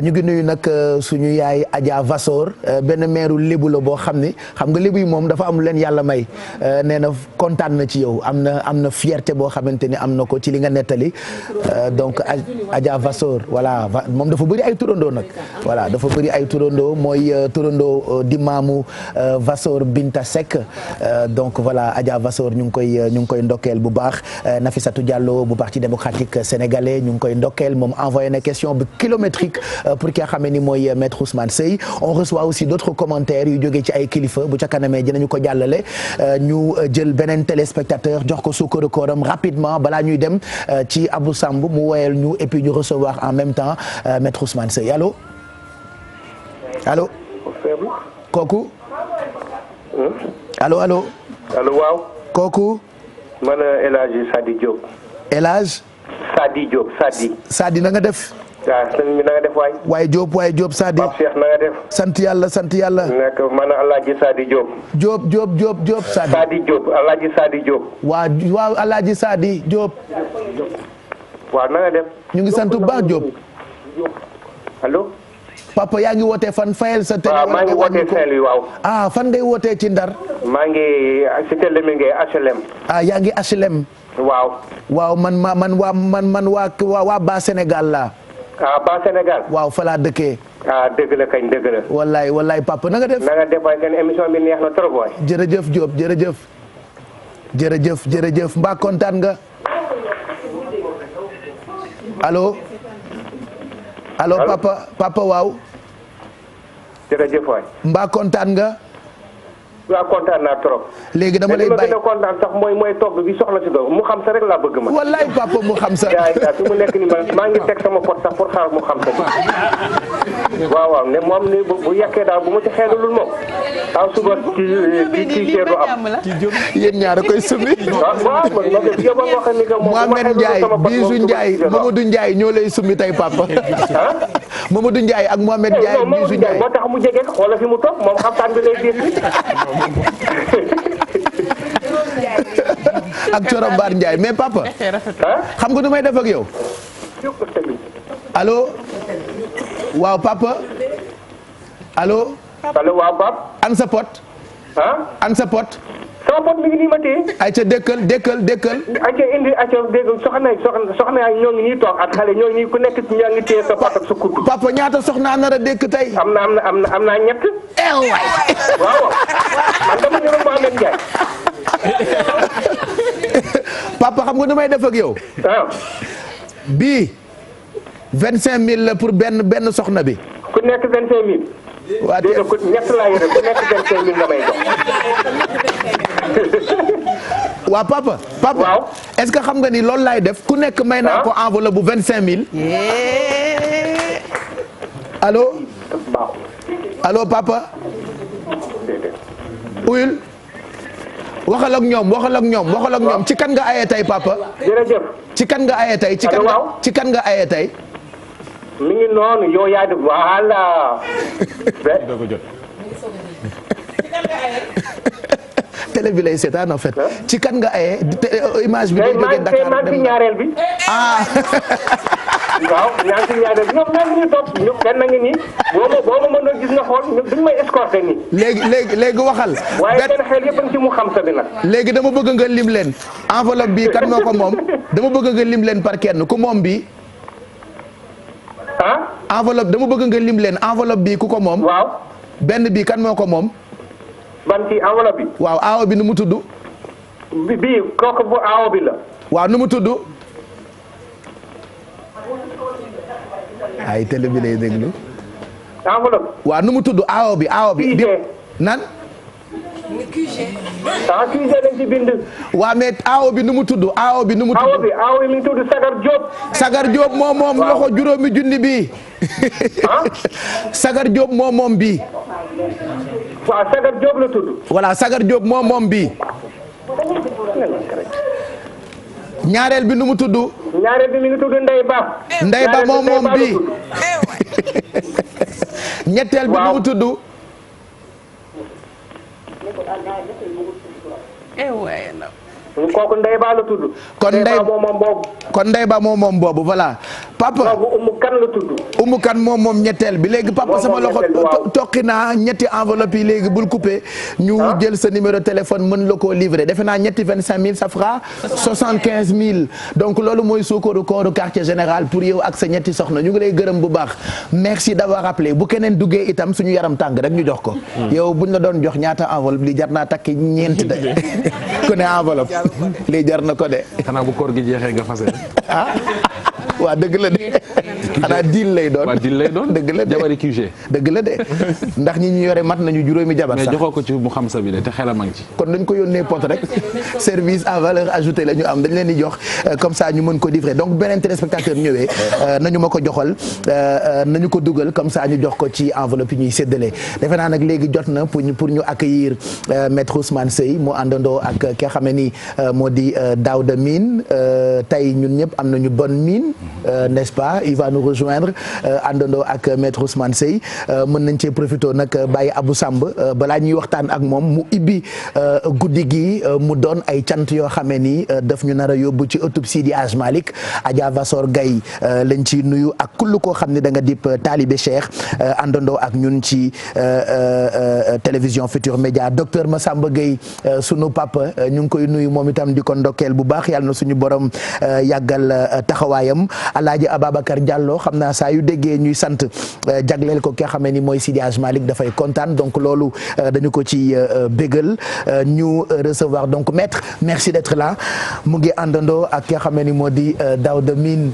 ñu ngi nuyu nag suñu yaay Adja Vassor benn meeru lébu la boo xam ni xam nga lébu yi moom dafa am lu leen yàlla may nee na kontaan na ci yow am na fierté boo xamante ni am na ko ci li nga nettali donc Adja Vassor voilà moom dafa bëri ay turandoo nag voilà dafa bëri ay turandoo mooy turandoo di maamu Vassor Binta Seck donc voilà Adja Vassor ñu ngi koy ndokkeel bu baax Nafissatou Diallo bu parti démocratique sénégalais ñu ngi koy ndokkeel moom envoyé na question bi kilométrique pour ki nga xamee ni mooy maître Ousmane Seye on reçoit aussi d'autres commentaires yu jógee ci ay kilifa bu ca kanamee dinañu ko jàllale ñu jël beneen téléspectateur jox ko sukkaru kooram rapidement balaa ñuy dem ci Abou Samb mu woyal ñu et puis ñu recevoir en même temps maître Ousmane Seye allo kooku allo allo waaw kooku man El Hadj Sadi Diop. El Hadj Sadi Diop Sadi na nga def. waaw sëñ bi na nga def waay. waaye Diop Sadi. Pape Cheikh na nga def. sant yàlla. nekk man El Hadj Sadi Diop. Diop Sadi. Sadi Diop El Hadj Sadi Diop. waaw El Hadj Sadi Diop. waaw na nga def. ñu ngi sant bu baax Diop. allo. papa yaa ngi wootee fan fayal sa télé. waaw maa ngi wootee Saint-Louis waaw. ah fan ngay wootee ci Ndar. maa ngi cité Lemingé HLM. ah yaa ngi HLM. waaw man waa Ba Sénégal laa. ah Ba Sénégal. waaw fa laa dëkkee. ah dëgg la kañ dëgg la. wallaay papa na nga def. na nga def waay seen émission bi neex na trop waay. jërëjëf Diop jërëjëf mbaa kontaan nga. allo papa waaw. jërëjëf waay. mbaa kontaan nga. waaw kontaan naa trop. léegi dama lay bàyyi li ma gën a kontaan sax mooy togg bi soxla si doom mu xam sa rek laa bëgg ma. wallaay papa mu xam sa. fi mu nekk nii maa ngi teg sama pot sax pour xaar mu xam sa. waaw ne moom ni bu yekkee daal bu ma ci xeelulul moom. taw suba ci ceebu am. yéen ñaar a koy summi. waaw man ma yow ma wax ni que moom. Mohamed Ndiaye Bijou Ndiaye Mamadou Ndiaye ñoo lay summi tey papa. Mamadou Ndiaye ak Mohamed Ndiaye Bijou Ndiaye. moo tax mu jege xoolal fi mu toog moom xamtaan bi lay dégg. ak Corombaar Ndiaye mais papa. xam nga nu may def ak yow. allo. waaw papa. allo. waaw papa. an sa pot. an sa pot. sama pot mi ngi nii ma téye. ayca dëkkal. ayca indi dégg soxna ñoo ngi nii toog ak xale ñoo ngi nii ku nekk ñoo ngi téye sa pot ak sa kuddu. papa ñaata soxna nar a dëkk tey. am naa ñett. waay. waaw man dama ñëw Mohamed Ndiaye. papa xam nga nu may def ak yow. bii 25000 la pour benn soxna bi. ku nekk 25000. waa déedéet ku ñett laa yore ku nekk 25000 nga may jox. waa papa. waaw est-ce que xam nga ni loolu laay def ku nekk may naa ko enveloppe bu 25000. allo papa. uyul. waxal ak ñoom ci kan nga ayee tey papa. jërëjëf. ci kan nga ayee tey. ci kan nga ayee tey. mi ngi noonu yow yaa def voilà. télé bi lay seetaan en fait. ci kan nga ayee image bi. day jógee Dakar dem ñaareel bi. waaw ñaan si ñaar ñoom ñoo ngi ñu topp ñoom kenn ngi nii boo ma mën a gis nga xool ñoom duñ may escorté nii. léegi waxal. waaye seen xel yëpp a ngi ci mu xam sa bi nag. léegi dama bëgg nga lim leen enveloppe bi kan moo ko moom dama bëgg nga lim leen par kenn ku moom bi. enveloppe dama bëgg nga lim leen enveloppe bi ku ko moom. waaw benn bi kan moo ko moom. ban ci enveloppe bi. waaw aawo bi nu mu tudd. bii kooku bu aawo bi la. waaw nu mu tudd. ay télé bi lay déglu. enveloppe. waaw nu mu tudd aawo bi. nan. QG lañ ci bind. waaw mais aawo bi nu mu tudd aawo bi nu mu tudd. aawo bi mi ngi tudd Sagar Diop. Sagar Diop moom loxo juróomi junni bi. Sagar Diop moom bi. waaw Sagar Diop la tudd. voilà Sagar Diop moom bi. ñaareel bi nu mu tudd. ñaareel bi mi ngi tudd Ndeye Ba. Ndeye Ba moom bi. ñetteel bi nu mu tudd. kooku Ndeye Ba la tudd. kon Ndeye Ba moom boobu voilà. papa Umu Kan la tudd. Umu Kan moom ñetteel bi léegi papa sama loxo toqi naa ñetti enveloppe yi léegi bul coupé ñu jël sa numéro téléphone mën la koo livrer defe naa ñetti 25000 ça fera 75000 donc loolu mooy suukaru kooru quartier général pour yow ak sa ñetti soxna ñu ngi lay gërëm bu baax merci d'avoir appelé bu keneen duggee itam suñu yaram tàng rek ñu jox ko. yow buñ la doon jox ñaata enveloppe li jar naa takki ñeent de ku ne enveloppe lii jar na ko de. xanaa bu koor gi jeexee nga fase. waa dëgg la de xanaa diil lay doon. waa diil lay doon dëgg la de jabari QG. dëgg la de ndax ñi ñu yore mat nañu juróomi jabar sax mais joxoo ko ci mu xam sa bi de te xelam a ngi ci. kon dañ ko yónnee pot rek service à valeur ajoutée la ñu am dañ leen di jox comme ça ñu mën ko livrer donc beneen téléspectateur ñëwee nañu ma ko joxal nañu ko dugal comme ça ñu jox ko ci enveloppe yi ñuy séddale defe naa nag léegi jot na pour ñu accueillir maître Ousmane Seye mu àndandoo ak ki nga xam ne ni moo di Daouda Mine tey ñun ñëpp am nañu bonne mine. N'est-ce pas il va nous rejoindre àndandoo ak maître Ousmane Seye mën nañ cee profité nag bàyyi Abou Samb balaa ñuy waxtaan ak moom mu ibbi guddi gi mu doon ay cant yoo xamee ni daf ñu nar a yóbbu ci ëttub Sidi Hadj Malick Adja Vassor Gaye lañ ci nuyu ak kull koo xam ne da nga dip taalibe Cheikh àndandoo ak ñun ci télévision Futur Média docteur Massamba Gueye sunu papa ñu ngi koy nuyu moom itam di ko ndokkeel bu baax yàlla na suñu borom yàggal taxawaayam Alaaji Ababacar Diallo xam naa saa yu déggee ñuy sant jagleel ko ki nga xam ne ni mooy Sidi Hadj Malick dafay kontaan donc loolu dañu ko ci bégal ñu recevoir donc maître merci d'être là mu ngi àndandoo ak ki nga xam ne ni moo di Daouda Mine.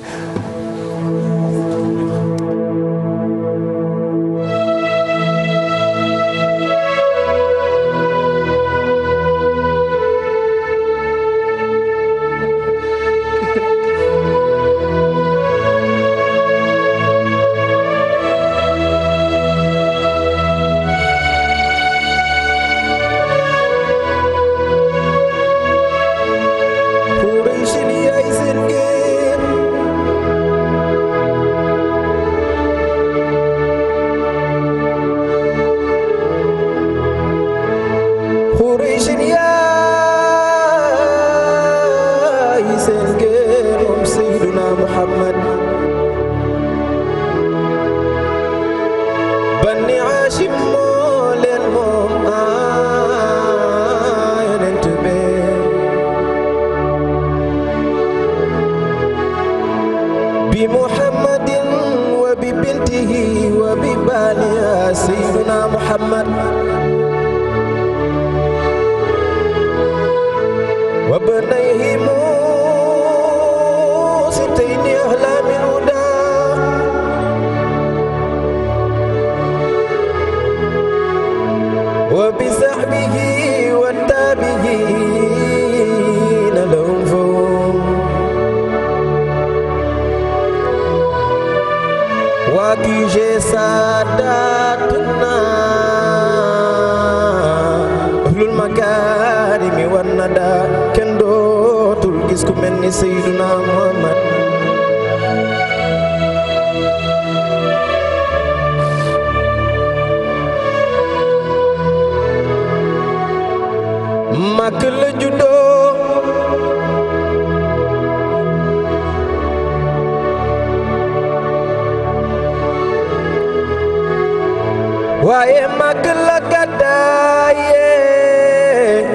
waaye mag la gàddaaye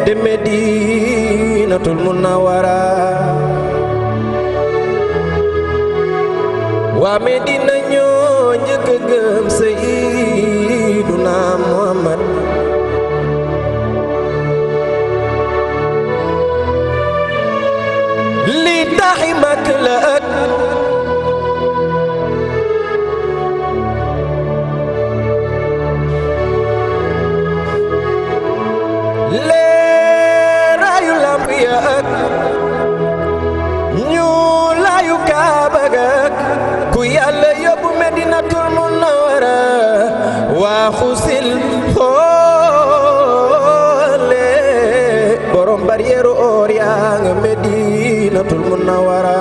de Medinatul Munawwara waa Medina ñoo njëkk a gëm Sayyiduna Muhammad li taxi mag la ëtt leeraayu lamp ya ak ñu laayu kaaba ga ku yàlla yóbbu Medinatul Munawwara waa xusil xoole borom barrière or yaa nga Medinatul Munawwara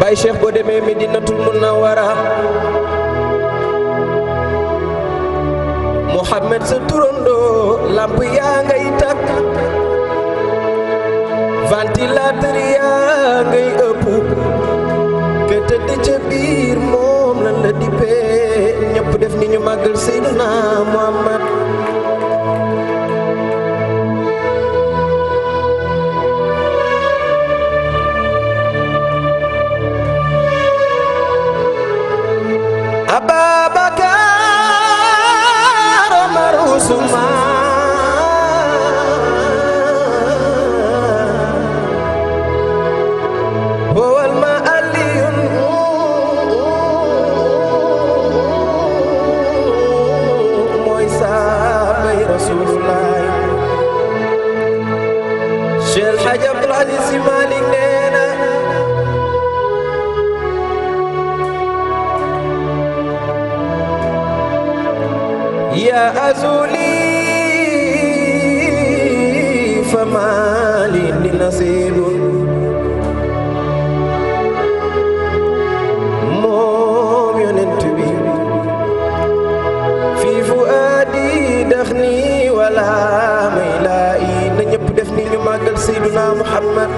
Baay Cheikh boo demee Medinatul Munawwara Muhammad sa turandoo lamp yaa ngay takk ventilateur yaa ngay ëpp ke tëdd ca biir moom lan la dippee ñëpp def ni ñu màggal Seydina Muhammad Ababakar Omar Usman wal ma Aliyun mooy saabay Rasulullah Cheikh Hadj Abdoul Aziz Sy Malick nee na يا أزولي فما لي نصيب موم ينتبي في فؤادي دخني ولا ميلائي نيب دفني لماغل سيدنا محمد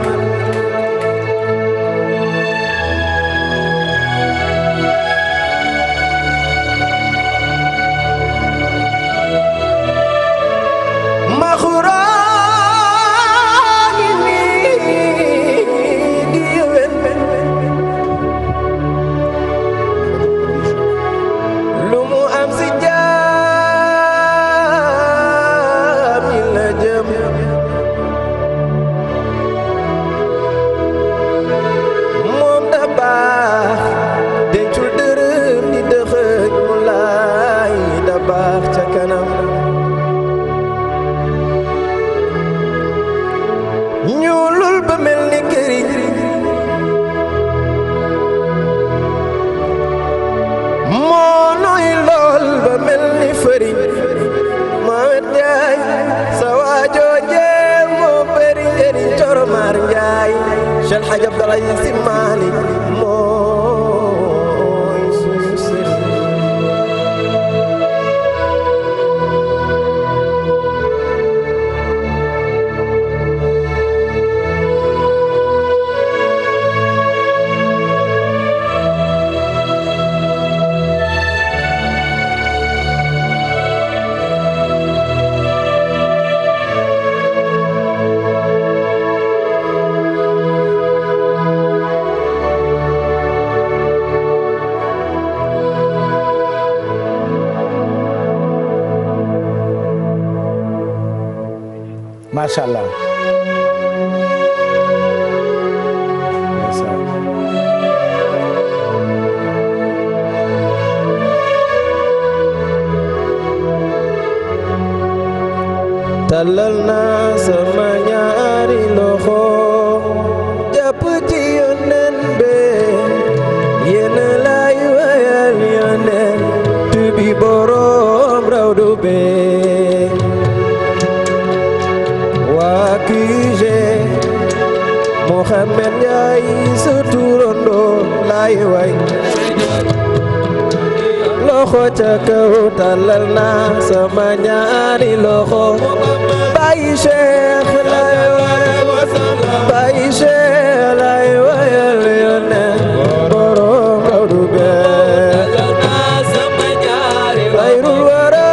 Cheikh Hadj Abdoul Aziz Sy Malick mooy suñu sëriñ macha allah. tàllal naa sama ñaari loxo jàpp ci yónneen be yéen laay wayal yónneen tubi borom rawdu be waa QG Mohamed Ndiaye sa turando laay way loxo ca kaw tàllal naa sama ñaari loxo Baye Cheikh lay Baye Cheikh lay wayal yónneen borom Gawdu bee xayrul wara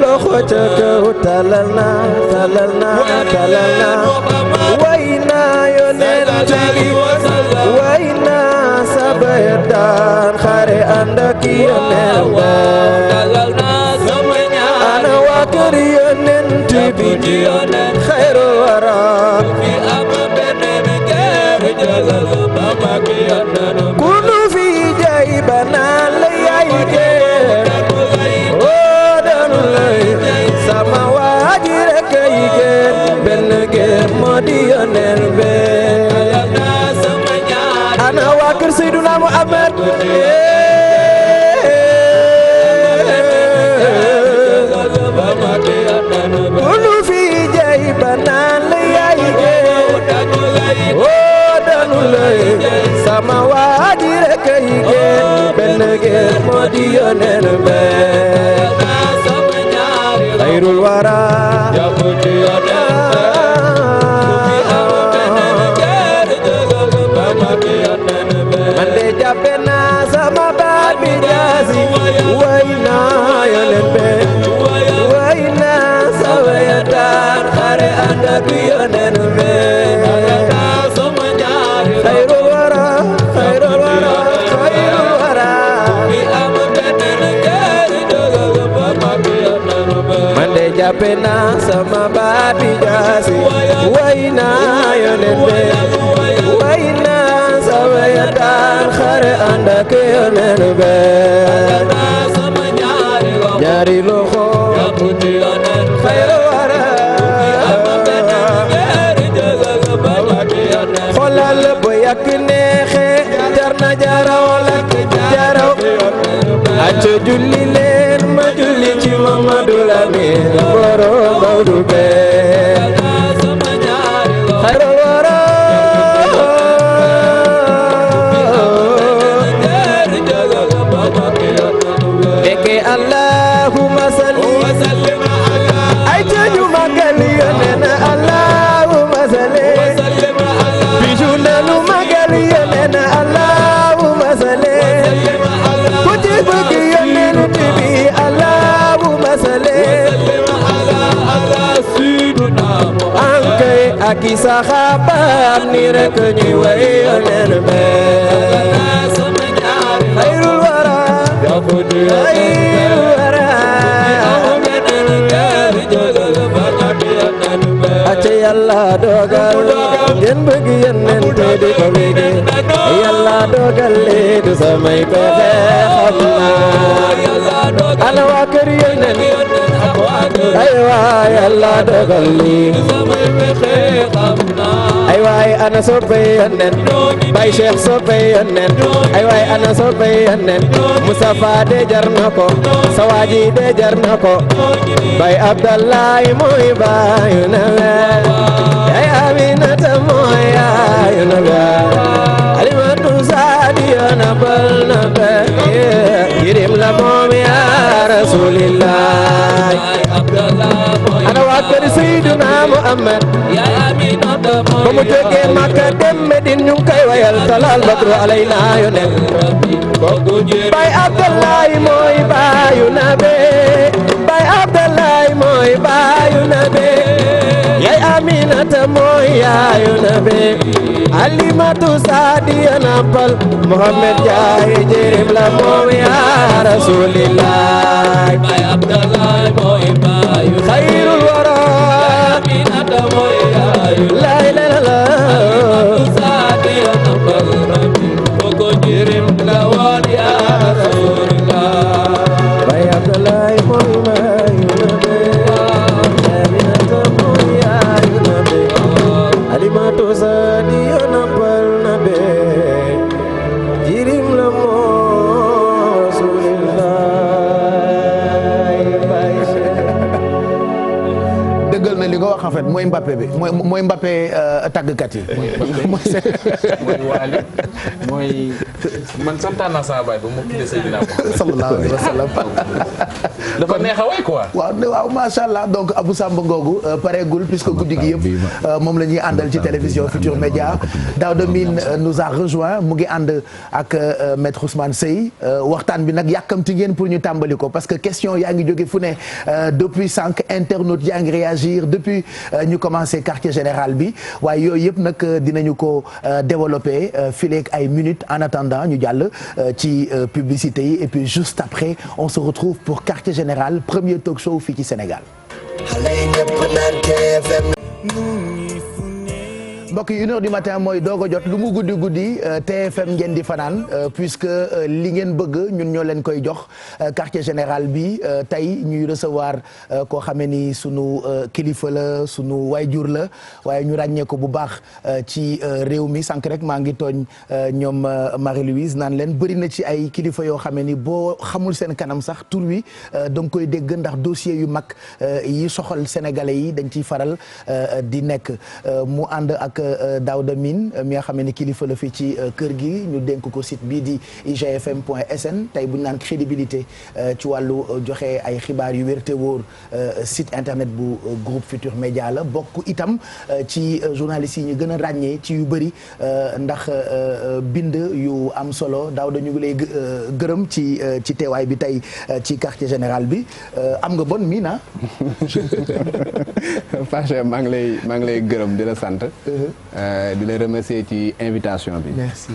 loxo ca kaw tàllal naa way naa yónneen bi way naa sabaya daan xare ànd ak yónneen ba ana waa kër yónneen bi xayrul wara ku nu fi jay ba naan la yaay géer oo danu lay sama waaji rek ay géer benn géer moo di yónneen be ana waa kër Seydina Muhammad ku nu fi jay ba naan la yaay géer oo danu lay sama waaji rek ay géer benn géer moo di yónneen be xayrul wara man de jàppe naa sama baat bi jaasi way naa yónneen be way naa sama yataan xare ànd ak yónneen be xayrul wara xayrul wara xayrul wara man de jàppe naa sama baat bi jaasi way naa yónneen be way naa sama yataan xare ànd ak yónneen be ñaari loxo xayrul wara xoolal ba yàgg neexe jar na jaraw la jaraw acca julli leen ma julli ci Mamadu Lamin borom Gawdu bee xayrul wara beke allahumma salli ay ca ñu magal yónneen allahumma salli biju nanu magal yónneen allahumma salli ku ci bëgg yónneen bi allahumma salli ankay ak i saxaabaam ni rek ñuy way yónneen be xayrul wara xayrul wara acca yàlla dogal ngeen bëgg yónneen te di ko bëgge yàlla dogal lee du samay pexe xam naa ana waa kër yónneen ay waay yàlla dogal lii ay waay ana soppe yónneen Baye Cheikh soppe yónneen ay waay ana soppe yónneen Mustafa de jar na ko Sawaji de jar na ko Baye Abdallahi mooy baayu nawe ay Aminata mooy yaayu nawe Alimatu Saadiya na bal na be yirim la moom ya Rasulillah ana waa kër Seydina Muhammad ba mu jógee Makka dem Medine ñu ngi koy wayal talal badru alayna yónneen Baye Abdallahi mooy baayu nabe Baye Abdallahi mooy baayu nabe yaay Aminata mooy yaayu nabe Alimatu Saadiya nampal Muhammad jaay jirim la moom ya Rasulillah Baye Abdallahi mooy baayu xayrul wara Aminata mooy yaayu la ilaha illallah Saadiya nampal ko jirim la woon ya Rasulillah Baye Abdallahi mooy baayu nabe Aminata mooy yaayu nabe Alimatu Saadiya nampal nabe jirim la moo Rasulillah Baye dëggal na li nga wax en fait mooy Mbappé bi mooy Mbappé tàggkat yi. mooy Waly mooy man santaan naa sama baay ba mu tuddee Seydina Muhammad sallallahu alayhi wa sallam. dafa neex a way quoi. waaw macha allah donc Abou Samba Ngoogu pareegul puisque guddi gi yëpp moom la ñuy àndal ci télévision Futur Média. Daouda Mine nous a rejoint mu ngi ànd ak maître Ousmane Seye waxtaan bi nag yàkkamti ngeen pour ñu tàmbali ko parce que question yaa ngi jóge fu ne depuis sànq internautes yaa ngi réagir depuis ñu commencé quartier général bi waaye yooyu yëpp nag dinañu ko développer fileeg ay minutes en attendant ñu jàll ci publicité yi et puis juste après on se retrouve pour quartier général premier talk show fii ci Sénégal. mbokk yi 1h du matin mooy doog a jot lu mu guddi guddi TFM ngeen di fanaan puisque li ngeen bëgg ñun ñoo leen koy jox quartier général bi tey ñuy recevoir koo xamee ni sunu kilifa la sunu waayjur la waaye ñu ràññee ko bu baax ci réew mi sànq rek maa ngi tooñ ñoom Marie-Louise naan leen bëri na ci ay kilifa yoo xamee ni boo xamul seen kanam sax tur wi da nga koy dégg ndax dossier yu mag yi soxal sénégalais yi dañ ciy faral di nekk mu ànd ak Daouda Mine mi nga xam ne kilifa la fii ci kër gi ñu dénk ko site bii di igfm.sn tey bu ñu naan crédibilité ci wàllu joxe ay xibaar yu wér te wóor site internet bu groupe Futur Média la bokk itam ci journalistes yi ñu gën a ràññee ci yu bëri ndax bind yu am solo Daouda ñu ngi lay gërëm ci teewaay bi tey ci quartier général bi am nga bonne mine Pache maa ngi lay gërëm di la sant. di la remercier ci invitation bi. merci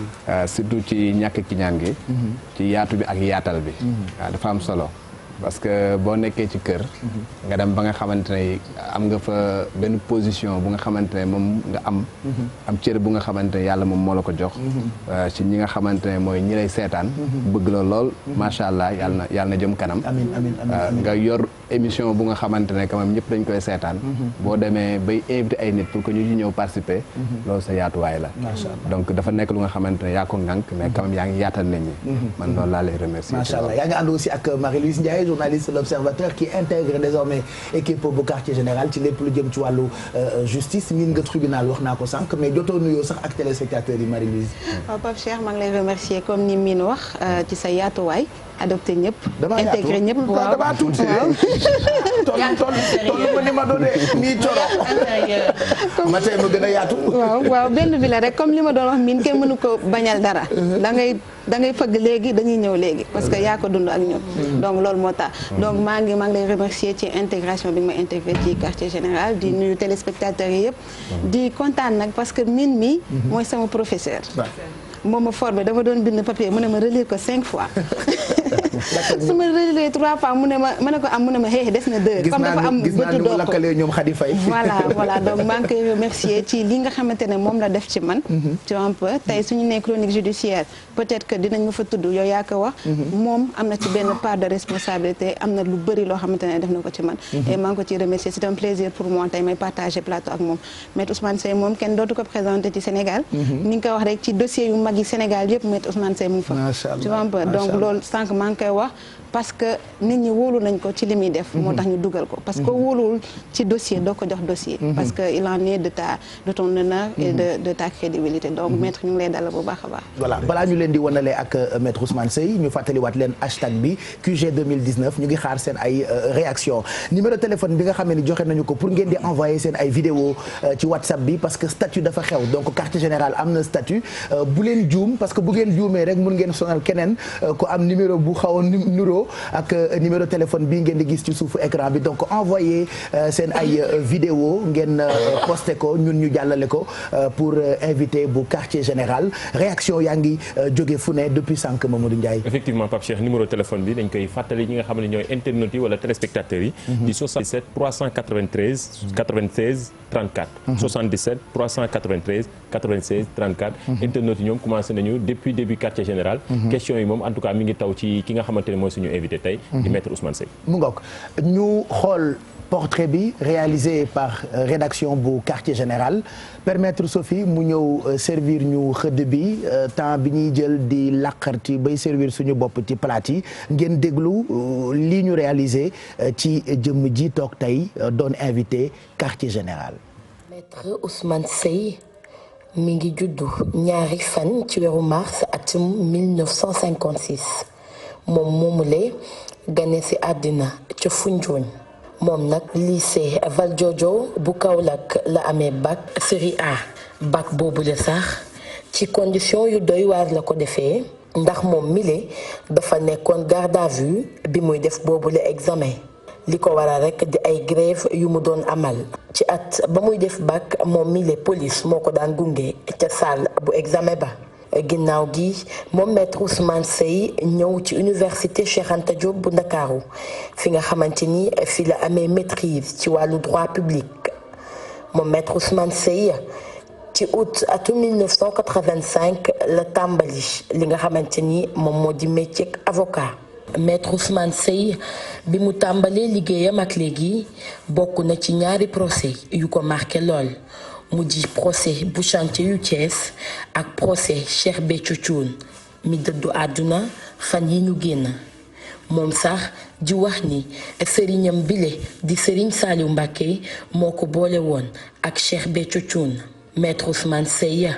surtout ci ñàkk ci ñaan gi. ci yaatu bi ak yaatal bi. waaw dafa am solo. parce que boo nekkee ci kër. nga dem ba nga xamante ne am nga fa benn position bu nga xamante ne moom nga am cër bu nga xamante ne yàlla moom moo la ko jox. ci ñi nga xamante ne mooy ñi lay seetaan. bëgg la lool macha allah yàlla na jëm kanam. amiin nga yor émission bu nga xamante ne quand même ñëpp dañ koy seetaan. boo demee bay invité ay nit pour que ñu ci ñëw participer. loolu sa yaatuwaay la. donc dafa nekk lu nga xamante ne yaa ko ngànk mais quand même yaa ngi yaatal nit ñi. man loolu laa lay remercier. macha allah yaa ngi ànd aussi ak Marie-Louise Ndiaye journaliste l'Observateur qui intègre désormais équipe bu quartier général ci lépp lu jëm ci wàllu justice miin nga tribunal wax naa ko sànq mais jotoo nuyoo sax ak téléspectateurs yi Marie-Louise. waaw Pape Cheikh maa ngi lay remercier comme ni miin wax ci sa yaatuwaay adopté ñëpp. intégré ñëpp waaw damaa tuuti tollu ma ni ma doon nii coro ma tey ma gën a yaatu. waaw benn bi la rek comme li ma doon wax miin kenn mënu ko bañal dara. da ngay fëgg léegi dañuy ñëw léegi parce que yaa ko dund ak ñun. donc loolu moo tax. donc maa ngi lay remercier ci intégration bi ma intégré ci quartier général di nuyu téléspectateurs yi yëpp. di kontaan nag parce que miin mi mooy sama professeur. moom ma formé dafa doon bind papier mu ne ma relire ko 5 fois. su ma relire 3 fois mu ne ko am mu ne ma xëy des na 2. comme dafa am bëtu doog ko lakkalee ñoom Khady Faye. voilà donc maa ngi koy remercier ci li nga xamante ne moom la def ci man. tu vois un peu tey suñu nee chronique judiciaire peut-être que dinañ ma fa tudd yow yaa ko wax. moom am na ci benn part de responsabilité am na lu bëri loo xamante ne def na ko ci man. et maa ngi ko ciy remercier c'est un plaisir pour moi tey may partager plateau ak moom Maître Ousmane Seye moom kenn dootu ko présenter ci Sénégal. ni nga ko wax rek ci dossier yu mag yi Sénégal yëpp Maître Ousmane Seye mu ngi fa. tu vois un peu donc loolu sànq maa ngi koy wax parce que nit ñi wóolu nañ ko ci li muy def. moo tax ñu dugal ko parce que wóoluwul ci dossier doo ko jox dossier. parce que il en est de ton honneur et de ta crédibilité donc maître ñu ngi lay dalal bu baax a baax. voilà balaa ñu leen di wanalee ak Maître Ousmane Seye ñu fàttaliwaat leen hashtag bi QG 2019 ñu ngi xaar seen ay réaction numéro téléphone bi nga xam ne joxe nañu ko pour ngeen di envoyer seen ay vidéo ci WhatsApp bi parce que statut dafa xew donc quartier général am na statut bu leen juum parce que bu ngeen juumee rek mun ngeen sonal keneen ku am numéro bu xaw a nuroo ak numéro téléphone bi ngeen di gis ci suufu écran bi donc envoyé seen ay vidéo ngeen posté ko ñun ñu jàllale ko pour invité bu quartier général réaction yaa ngi jóge fu ne depuis sànq Mamadou Ndiaye. effectivement Pape Cheikh numéro téléphone bi dañ koy fàttali ñi nga xam ne ñooy internautes yi wala téléspectateurs yi. di 77 393 96 34. 77 393 96 34. internautes yi ñoom commencé nañu depuis début quartier général. question yi moom en tout cas mi ngi taw ci ki nga xamante ne mooy suñu invité tey. di maître Ousmane Seye. mu ngoog ñu xool portrait bi réalisé par rédaction bu quartier général permettre Sophie mu ñëw servir ñu xëdd bi temps bi ñuy jël di laqarti bay servir suñu bopp ci plate yi ngeen déglu lii ñu réalisé ci jëmm ji toog tey doon invité quartier général. Maître Ousmane Seye mi ngi juddu ñaari fan ci weeru mars atum 1956 moom moomule gane ci àddina ca Foundiougne moom nag lycée Valdiodio bu Kaolack la amee bac série A bac boobule sax ci condition yu doy waar la ko defee ndax moom mile dafa nekkoon garde à vue bi muy def boobule examen li ko waral rekk di ay grève yu mu doon amal ci at ba muy def bac moom mile police moo ko daan gunge ca salle bu examen ba ginnaaw gi moom maître Ousmane Seye ñëw ci université Cheikh Anta Diop bu Ndakaaru fi nga xamante ni fi la amee maîtrise ci wàllu droit public moom maître Ousmane Seye ci août atum 1985 la tàmbali li nga xamante ni moom moo di métier avocat maître Ousmane Seye bi mu tàmbalee liggéeyam ak léegi bokk na ci ñaari procès yu ko marqué lool mu di procès bu chantier yu Thiès ak procès Cheikh Béthio Thioune mi dëddu àdduna fan yi ñu génn moom sax di wax ni sëriñam bile di Serigne Saliou Mbacké moo ko boole woon ak Cheikh Béthio Thioune maître Ousmane Seye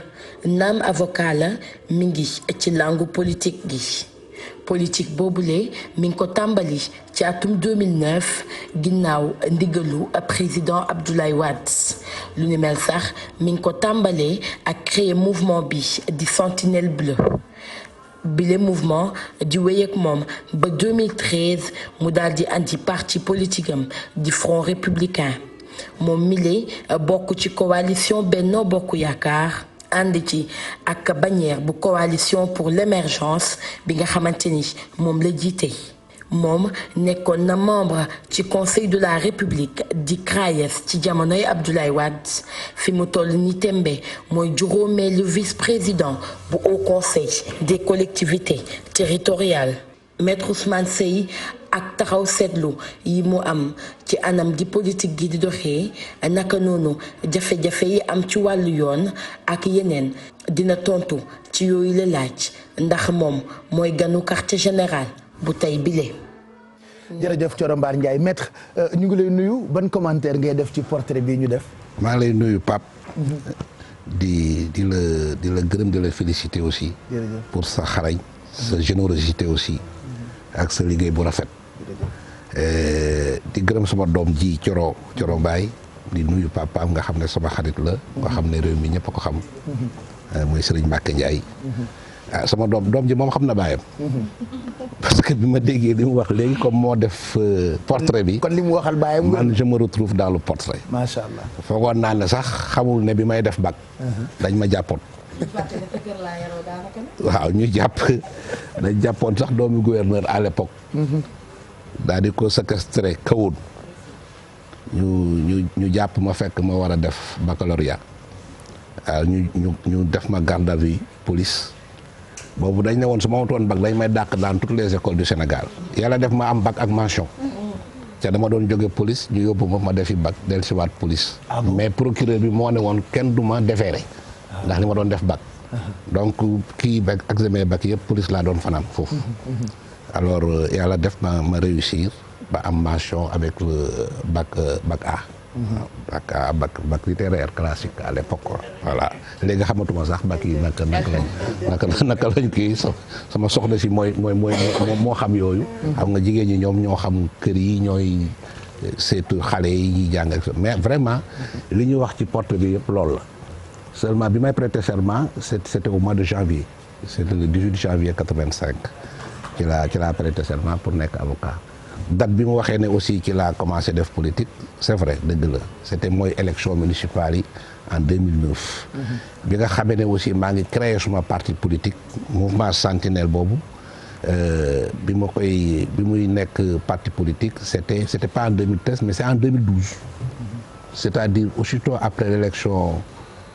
naam avocat la mi ngi ci langue politique gi politique boobule mi ngi ko tàmbali ci atum 2009 ginnaaw ndigalu président Abdoulaye Wade lu ni mel sax mi ngi ko tàmbalee ak créer mouvement bi di Sentinelle Bleue bile mouvement di wéy ak moom ba 2013 mu daal di andi parti politique am di Front républicain moom mile bokk ci coalition Benno Bokk Yaakaar ànd ci ak bannière bu coalition pour l'émergence bi nga xamante ni moom la jiite moom nekkoon na membre ci conseil de la république di CRAES ci jamonoy Abdoulaye Wade fi mu toll ni tembe mooy juróomeelu vice-président bu haut conseil des collectivités territoriales maître Ousmane Seye ak taxaw seetlu yi mu am ci anam gi politique gi di doxee naka noonu jafe-jafe yi am ci wàllu yoon ak yeneen dina tontu ci yooyu la laaj ndax moom mooy ganu quartier général bu tey bile. jërëjëf Thioro Mbar Ndiaye maître ñu ngi lay nuyu ban commentaire ngay def ci portrait bi ñu def. maa ngi lay nuyu Pape. di la gërëm di la féliciter aussi. pour sa xarañ. sa générosité aussi. ak sa liggéey bu rafet. di gërëm sama doom ji Thioro Mbaye di nuyu papaam nga xam ne sama xarit la. nga xam ne réew mi ñëpp a ko xam. mooy Serigne Mbacké Ndiaye. ah sama doom ji moom xam na baayam. parce que bi ma déggee li mu wax léegi comme moo def portrait bi. kon li mu waxal baayam man je me retrouve dans le portrait. macha allah foogoon naa ne sax xamul ne bi may def bac. dañ ma jàppoon. waaw ñu dañ jàppoon sax doomu gouverneur à l'époque. daal di ko séquestré kawoon. ñu jàpp ma fekk ma war a def baccalauréat. waaw ñu def ma garde à vue police. boobu dañ ne woon su ma wutoon bac dañ may dàq dans toutes les écoles du Sénégal yàlla def ma am bac ak mention te dama doon jóge police ñu yóbbu ma defi bac dellusiwaat police mais procureur bi moo ne woon kenn du ma déféré ndax li ma doon def bac donc kii bac examen bac yëpp police laa doon fanaan foofu alors yàlla def ma réussir ba am mention avec le bac A bac littéraire classique à l'époque quoi voilà léegi xamatuma sax bac yi naka lañ kii sama soxna si mooy moo xam yooyu xam nga jigéen ñi ñoom ñoo xam kër yi ñooy seetu xale yi ñuy jàng mais vraiment li ñuy wax ci portrait bi yëpp loolu la seulement bi may prêter serment c'était au mois de janvier c'était le 18 janvier 85 ci la prêter serment pour nekk avocat date bi mu waxee ne aussi ci laa commencé def politique c'est vrai dëgg la c'était mooy élection municipale yi en 2009 bi nga xamee ne aussi maa ngi créé suma parti politique mouvement Sentinelle boobu bi muy nekk parti politique c'était pas en 2013 mais c'est en 2012 c'est-à-dire aussitôt après l'élection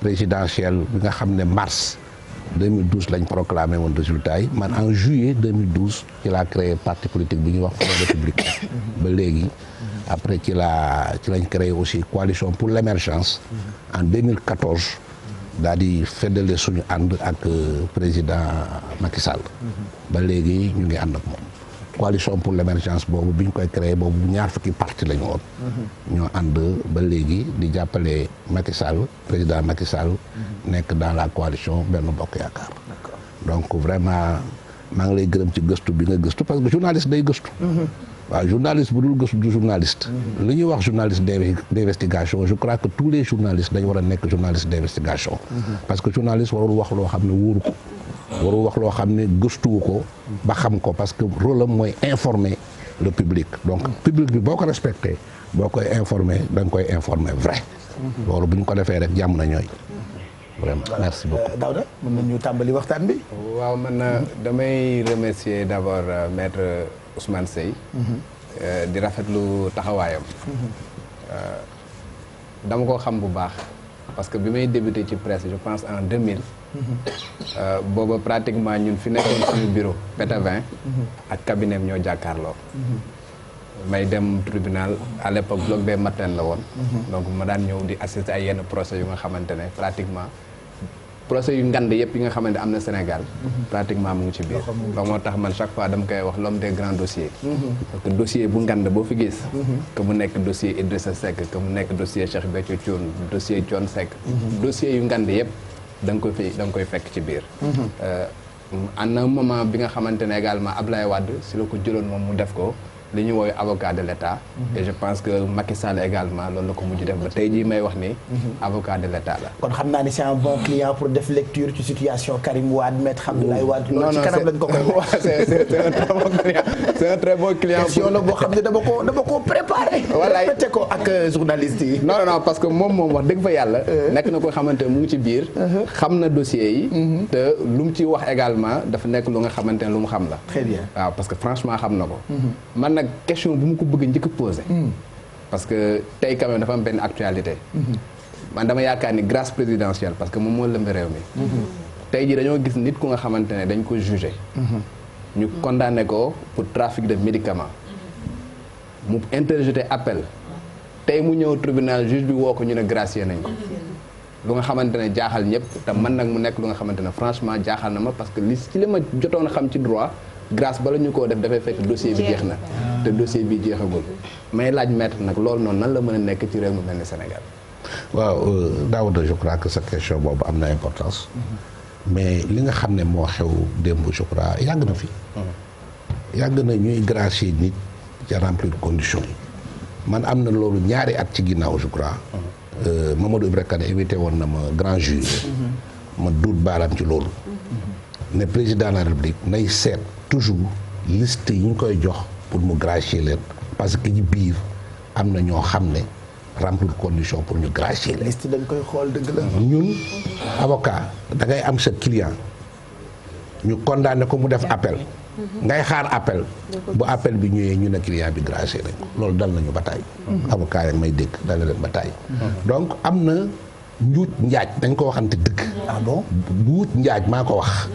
présidentielle bi nga xam ne mars 2012 lañ proclamé woon résultat yi man en juillet 2012 ci laa créé parti politique bi ñuy wax Front républicain ba léegi après ci lañ créé aussi coalition pour l'émergence en 2014 daal di feddale suñu ànd ak président Macky Sall ba léegi ñu ngi ànd ak moom coalition pour l'émergence boobu bi ñu koy créé boobu ñaar fukki parti la ñu woon ñoo ànd ba léegi di jàppale Macky Sall président Macky Sall nekk dans la coalition Benno Bokk Yaakaar donc vraiment maa ngi lay gërëm ci gëstu bi nga gëstu parce que journaliste day gëstu waaw journaliste bu dul gëstu du journaliste li ñuy wax journaliste d'investigation je crois que tous les journalistes dañu war a nekk journaliste d'investigation parce que journaliste warul wax loo xam ne wóoru ko warul wax loo xam ne gëstuwu ko ba xam ko parce que rôle am mooy informer le public donc public bi boo ko respecté boo koy informer da nga koy informer vrai loolu bu ñu ko defee rek jàmm na ñooy vraiment merci beaucoup. Daouda mën nañu tàmbali waxtaan bi. waaw man damay remercier d'abord maître Ousmane Seye. di rafetlu taxawaayam. dama ko xam bu baax parce que bi may débuté ci presse je pense en 2000. booba pratiquement ñun fi nekkoon suñu bureau Pétavin ak cabinet ñoo jàkkaarloo. may dem tribunal à l'époque bloc des matins la woon. donc ma daan ñëw di assister ay yenn procès yu nga xamante ne pratiquement procès yu ngand yëpp yi nga xamante ne am na Sénégal. pratiquement mu ngi ci biir. donc moo tax man chaque fois dama koy wax l'homme des grands dossiers. parce que dossier bu ngand boo fi gis. que mu nekk dossier Idrissa Seck que mu nekk dossier Cheikh Béthio Thioune dossier Thione Seck. dossier yu ngand yëpp da nga koy fekk ci biir. en un moment bi nga xamante ne également Ablaye Wade si la ko jëloon moom mu def ko. li ñu woowee avocat de l'État. et je pense que Macky Sall également loolu la ko mujj def ba tey jii may wax ni. avocat de l'État la. kon xam naa ne c'est un bon client pour def lecture ci situation Karim Wade maître Abdoulaye Wade. loolu ci kanam lañ ko koy wax. c'est un très bon client c'est un très bon client. question la boo xam ne dama ko préparé. voilà répété ko ak journaliste yi. non parce que moom wax dëgg fa yàlla. nekk na ko xamante ne mu ngi ci biir. xam na dossier yi. te lu mu ci wax également dafa nekk lu nga xamante ne lu mu xam la. très bien waaw parce que franchement xam na ko. man nag question bu mu ko bëgg njëkk posé parce que tey quand même dafa am benn actualité man dama yaakaar ni grâce présidentielle parce que moom moo lëmb réew mi tey jii dañoo gis nit ku nga xamante ne dañ ko jugé ñu condamné ko pour trafic de médicaments mu interjeté appel tey mu ñëw tribunal juge bi woo ko ñu ne gracier nañ ko lu nga xamante ne jaaxal ñëpp te man nag mu nekk lu nga xamante ne franchement jaaxal na ma parce que li ci li ma jotoon a xam ci droit grâce bala ñu koo def dafay fekk dossier bi jeex na te dossier bi jeexagul may laaj maître nag loolu noonu nan la mën a nekk ci réew mu mel ni Sénégal. waaw Daouda je crois que sa question boobu am na importance mais li nga xam ne moo xew démb je crois yàgg na fi yàgg na ñuy gracier nit ci remplir conditions yi man am na loolu ñaari at ci ginnaaw je crois Mamadou Ibra Kane invité woon na ma grand jury ma duut baaraam ci loolu ne président de la République nay seet toujours liste yi ñu koy jox pour mu gracier leen parce que ci biir am na ñoo xam ne remplir condition pour ñu gracier leen. liste dañ koy xool dëgg la. ñun avocat da ngay am sa client ñu condamné ko mu def appel. ngay xaar appel. bu appel bi ñëwee ñu ne client bi gracier nañ ko loolu dal nañu ba tàyyi. avocat yak may dégg dal na leen ba tàyyi. donc am na njuuj njaaj dañ ko waxante dëgg. ah bon njuuj njaaj maa ko wax.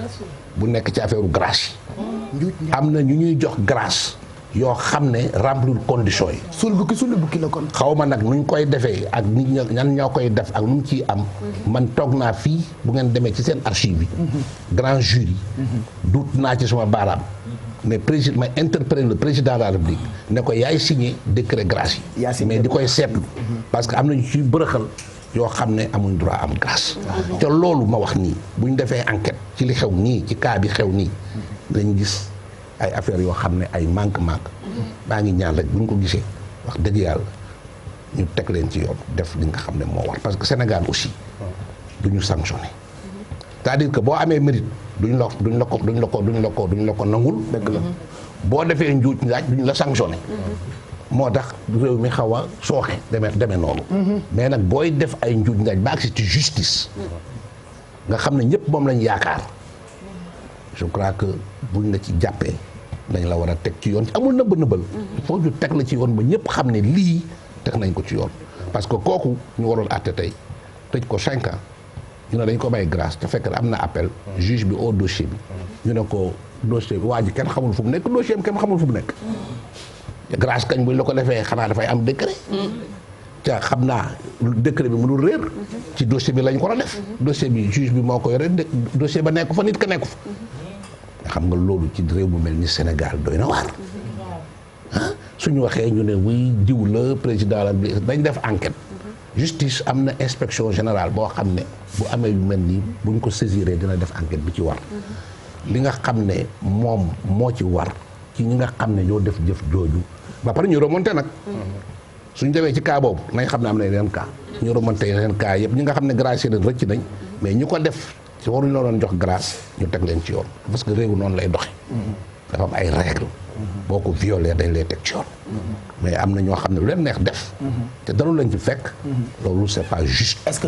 bu nekk ci affaire grâce yi. am na ñu ñuy jox grâce yoo xam ne remplir conditions yi. sul bukki la kon. xaw ma nag nuñ koy defee ak nit ñan ñoo koy def ak nu mu ciy am. man toog naa fii bu ngeen demee ci seen archive bi. grand jury. duut naa ci sama baaraam. mais président ma interpellé le président de la République ne ko yaay signé décret grâce yi. mais di koy seetlu. parce que am nañu ci bërëxal. yoo xam ne amuñ droit am grâce te loolu ma wax nii bu ñu defee enquête ci li xew nii ci cas bi xew nii dañ gis ay affaires yoo xam ne ay manque baa ngi ñaan rek bu ñu ko gisee wax dëgg yàlla ñu teg leen ci yoon def li nga xam ne moo war parce que Sénégal aussi du ñu sanctionné c'est-à-dire que boo amee mérite duñ la ko nangul dëgg la boo defee njuuj njaaj duñ la sanctionné moo tax réew mi xaw a sooxe demee noonu mais nag booy def ay njuuj njaaj ba agsi ci justice nga xam ne ñëpp moom lañ yaakaar je crois que buñ la ci jàppee dañ la war a teg ci yoon amul nëbbal il faut ñu teg la ci yoon ba ñëpp xam ne lii teg nañ ko ci yoon parce que kooku ñu waroon àtte tey tëj ko 5 ans ñu ne dañ ko may grâce te fekk am na appel juge bi au dossier bi ñu ne ko dossier bi waa ji kenn xamul fu mu nekk dossier bi kenn xamul fu mu nekk grâce kañ buñ la ko defee xanaa dafay am décret ca xam naa décret bi mënul réer ci dossier bi lañ ko la def dossier bi juge bi moo ko yore dossier ba nekk fa nit ka nekku fa nga xam nga loolu ci réew mu mel ni Sénégal doy na waar ah suñu waxee ñu ne wuy diw la président la bi dañ def enquête justice am na inspection générale boo xam ne bu amee yu mel nii buñ ko saisiré dina def enquête bi ci war li nga xam ne moom moo ci war ci ñi nga xam ne ñoo def jëf jooju ba pare ñu remonté nag suñ demee ci cas boobu nañ xam ne am na yeneen cas ñu remonté yeneen cas yëpp ñi nga xam ne grâce leen rëcc nañ mais ñi ko def ci waruñu la doon jox grâce ñu teg leen ci yoon parce que réew noonu lay doxe dafa am ay règles boo ko violé dañ lay teg ci yoon mais am na ñoo xam ne lu leen neex def te dalu lañ ci fekk loolu c'est pas juste. est-ce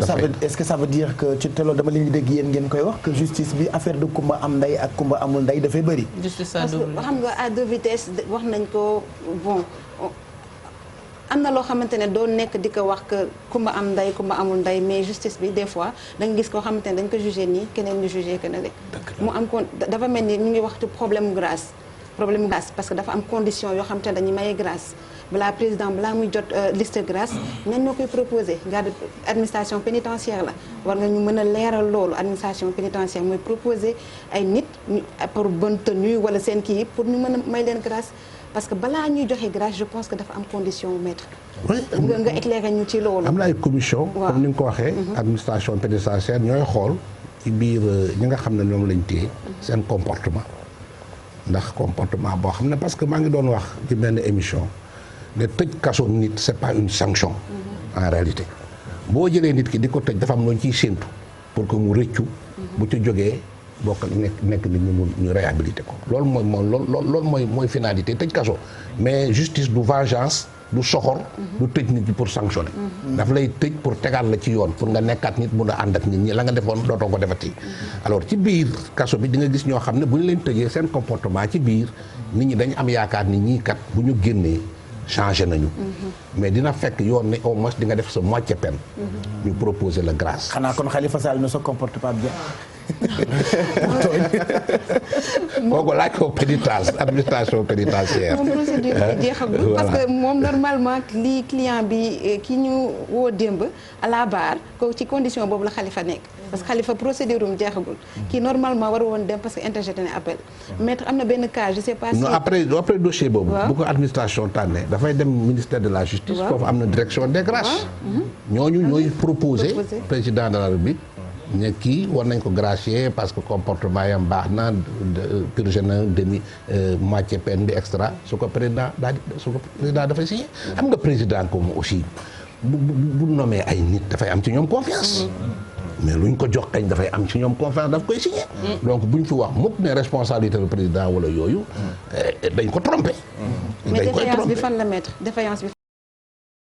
que ça veut dire que ci te loolu dama leen di dégg yéen ngeen koy wax que justice bi affaire de kumba am ndey ak kumba amul ndey dafay bëri. justice à parce double que xam nga à deux vitesses wax nañ ko bon am na loo xamante ne doo nekk di ko wax que kumba am ndey kumba amul ndey mais justice bi des fois da nga gis koo xamante ne dañ ko jugé nii keneen ñu jugé que ne rek mu am ko dafa mel ni ñu ngi waxtu problème grâce parce que dafa am condition yoo xamante ne dañuy maye grâce balaa président balaa muy jot liste grâce ñan ñoo koy proposé garde administration pénitentiaire la war nga ñu mën a leeral loolu administration pénitentiaire mooy proposé ay nit pour bonne tenue wala seen kii pour ñu mën a may leen grâce parce que balaa ñuy joxe grâce je pense que dafa am condition maître nga éclairer ñu ci loolu am na ay commission comme ni nga ko waxee administration pénitentiaire ñooy xool ci biir ñi nga xam ne ñoom lañ téye seen comportement ndax comportement boo xam ne parce que maa ngi doon wax ci benn émission ne tëj kaso nit c'est pas une sanction en réalité boo jëlee nit ki di ko tëj dafa am loo ciy séentu pour que mu rëccu bu ci jógee bokk nekk nit ñu réhabilité ko loolu mooy finalité tëj kaso mais justice du vengeance du soxor du tëj nit ñi pour sanctionner daf lay tëj pour tegaat la ci yoon pour nga nekkaat nit mun a ànd ak nit ñi la nga defoon dootoo ko defati alors ci biir kaso bi di nga gis ñoo xam ne bu ñu leen tëjee seen comportement ci biir nit ñi dañu am yaakaar ni ñii kat bu ñu génnee changé nañu mais dina fekk yoon ne au moins di nga def sa moitié peine ñu proposer la grâce xanaa kon Khalifa Sall ne se comporte pas bien kooku laaj ko pénitence administration pénitentiaire moom procédure bi jeexagul parce que moom normalement lii client bi ki ñu woo démb à la barre ko ci condition boobu la Khalifa nekk parce que Khalifa procédure um jeexagul kii normalement war woon dem parce que interjeté ne appel maître am na benn cas je sais pas si non après dossier boobu bu ko administration tànnee dafay dem ministère de la justice foofu am na direction des grâces ñooñu ñooy proposer président de la République ña kii war nañ ko gracier parce que comportement yam baax na purgé na demi moitié peine bi extra su ko président dafay signé xam nga président comme aussi bu nommé ay nit dafay am ci ñoom confiance mais luñ ko jox kañ dafay am ci ñoom confiance daf koy signé donc buñ fi wax mukk ne responsabilité du président wala yooyu dañ ko trompé mais défaillance bi fan la mettre défaillance bi